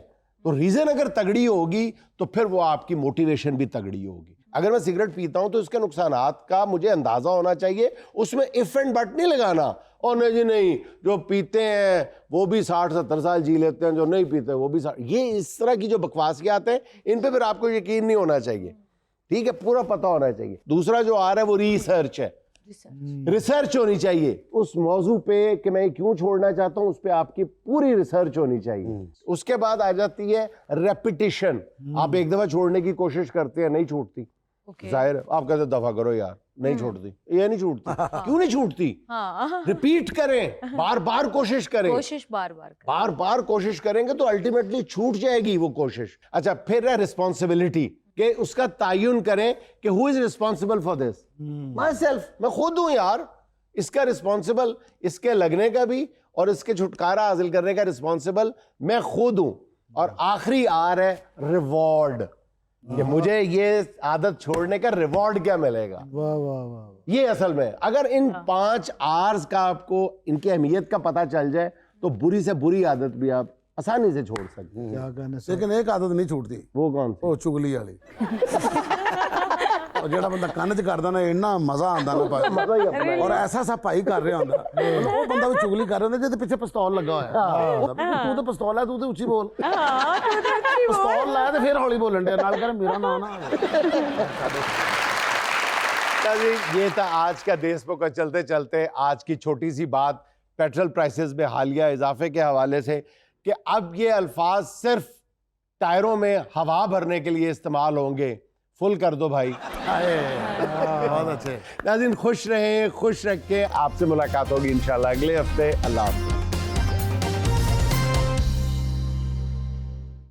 तो रीजन अगर तगड़ी होगी तो फिर वो आपकी मोटिवेशन भी तगड़ी होगी। अगर मैं सिगरेट पीता हूं तो इसके नुकसानात का मुझे अंदाजा होना चाहिए, उसमें इफ एंड बट नहीं लगाना। और नहीं जी नहीं, जो पीते हैं वो भी 60-70 साल जी लेते हैं, जो नहीं पीते वो भी 60। ये इस तरह की जो बकवासियात हैं इन पे फिर आपको यकीन नहीं होना चाहिए, ठीक है, पूरा पता होना चाहिए। दूसरा जो आ रहा है वो रिसर्च है, रिसर्च होनी चाहिए उस मौजू पे कि मैं क्यों छोड़ना चाहता हूं, उस पे आपकी पूरी रिसर्च होनी चाहिए। उसके बाद आ जाती है रेपिटिशन। आप एक दफा छोड़ने की कोशिश करते हैं, नहीं छूटती, जाहिर है आप कहते दफा करो यार, नहीं छूटती, ये नहीं छूटती। क्यों नहीं छूटती? रिपीट करें, बार बार कोशिश करें, बार बार कोशिश करेंगे तो अल्टीमेटली छूट जाएगी वो कोशिश। अच्छा, फिर है रिस्पॉन्सिबिलिटी, कि उसका तायुन करें कि who is responsible for this, my self, मैं खुद हूं यार इसका रिस्पॉन्सिबल, इसके लगने का भी और इसके छुटकारा हासिल करने का रिस्पॉन्सिबल मैं खुद हूं। और आखिरी आर है रिवॉर्ड, कि मुझे ये आदत छोड़ने का रिवॉर्ड क्या मिलेगा। वाह वाह वाह। ये असल में अगर इन 5 R's का आपको इनकी अहमियत का पता चल जाए तो बुरी से बुरी आदत भी आप आसानी से छोड़ सकते हैं। क्या कहने से। लेकिन एक आदत नहीं छूटती, वो कौन सी? वो चुगली वाली। और जेड़ा बंदा कंन च करदा ना, इन्ना मजा आंदा ना भाई, और ऐसा सा भाई कर रहा होंदा, वो बंदा भी चुगली कर रहा होंदा जिहदे पीछे पिस्तौल लगा होया। तू तो पिस्तौल है, तू तो उच्ची बोल, पिस्तौल लाया ते फिर हौली बोलन दे, नाल कर मेरा नाम ना। ये था आज का देश पर चलते चलते आज की छोटी सी बात पेट्रोल प्राइसेस में हालिया इजाफे के हवाले से, कि अब ये अल्फाज सिर्फ टायरों में हवा भरने के लिए इस्तेमाल होंगे। फुल कर दो भाई। बहुत अच्छे। नाज़रीन खुश रहें, खुश रख के आपसे मुलाकात होगी इंशाल्लाह अगले हफ्ते। अल्लाह हाफ़िज़।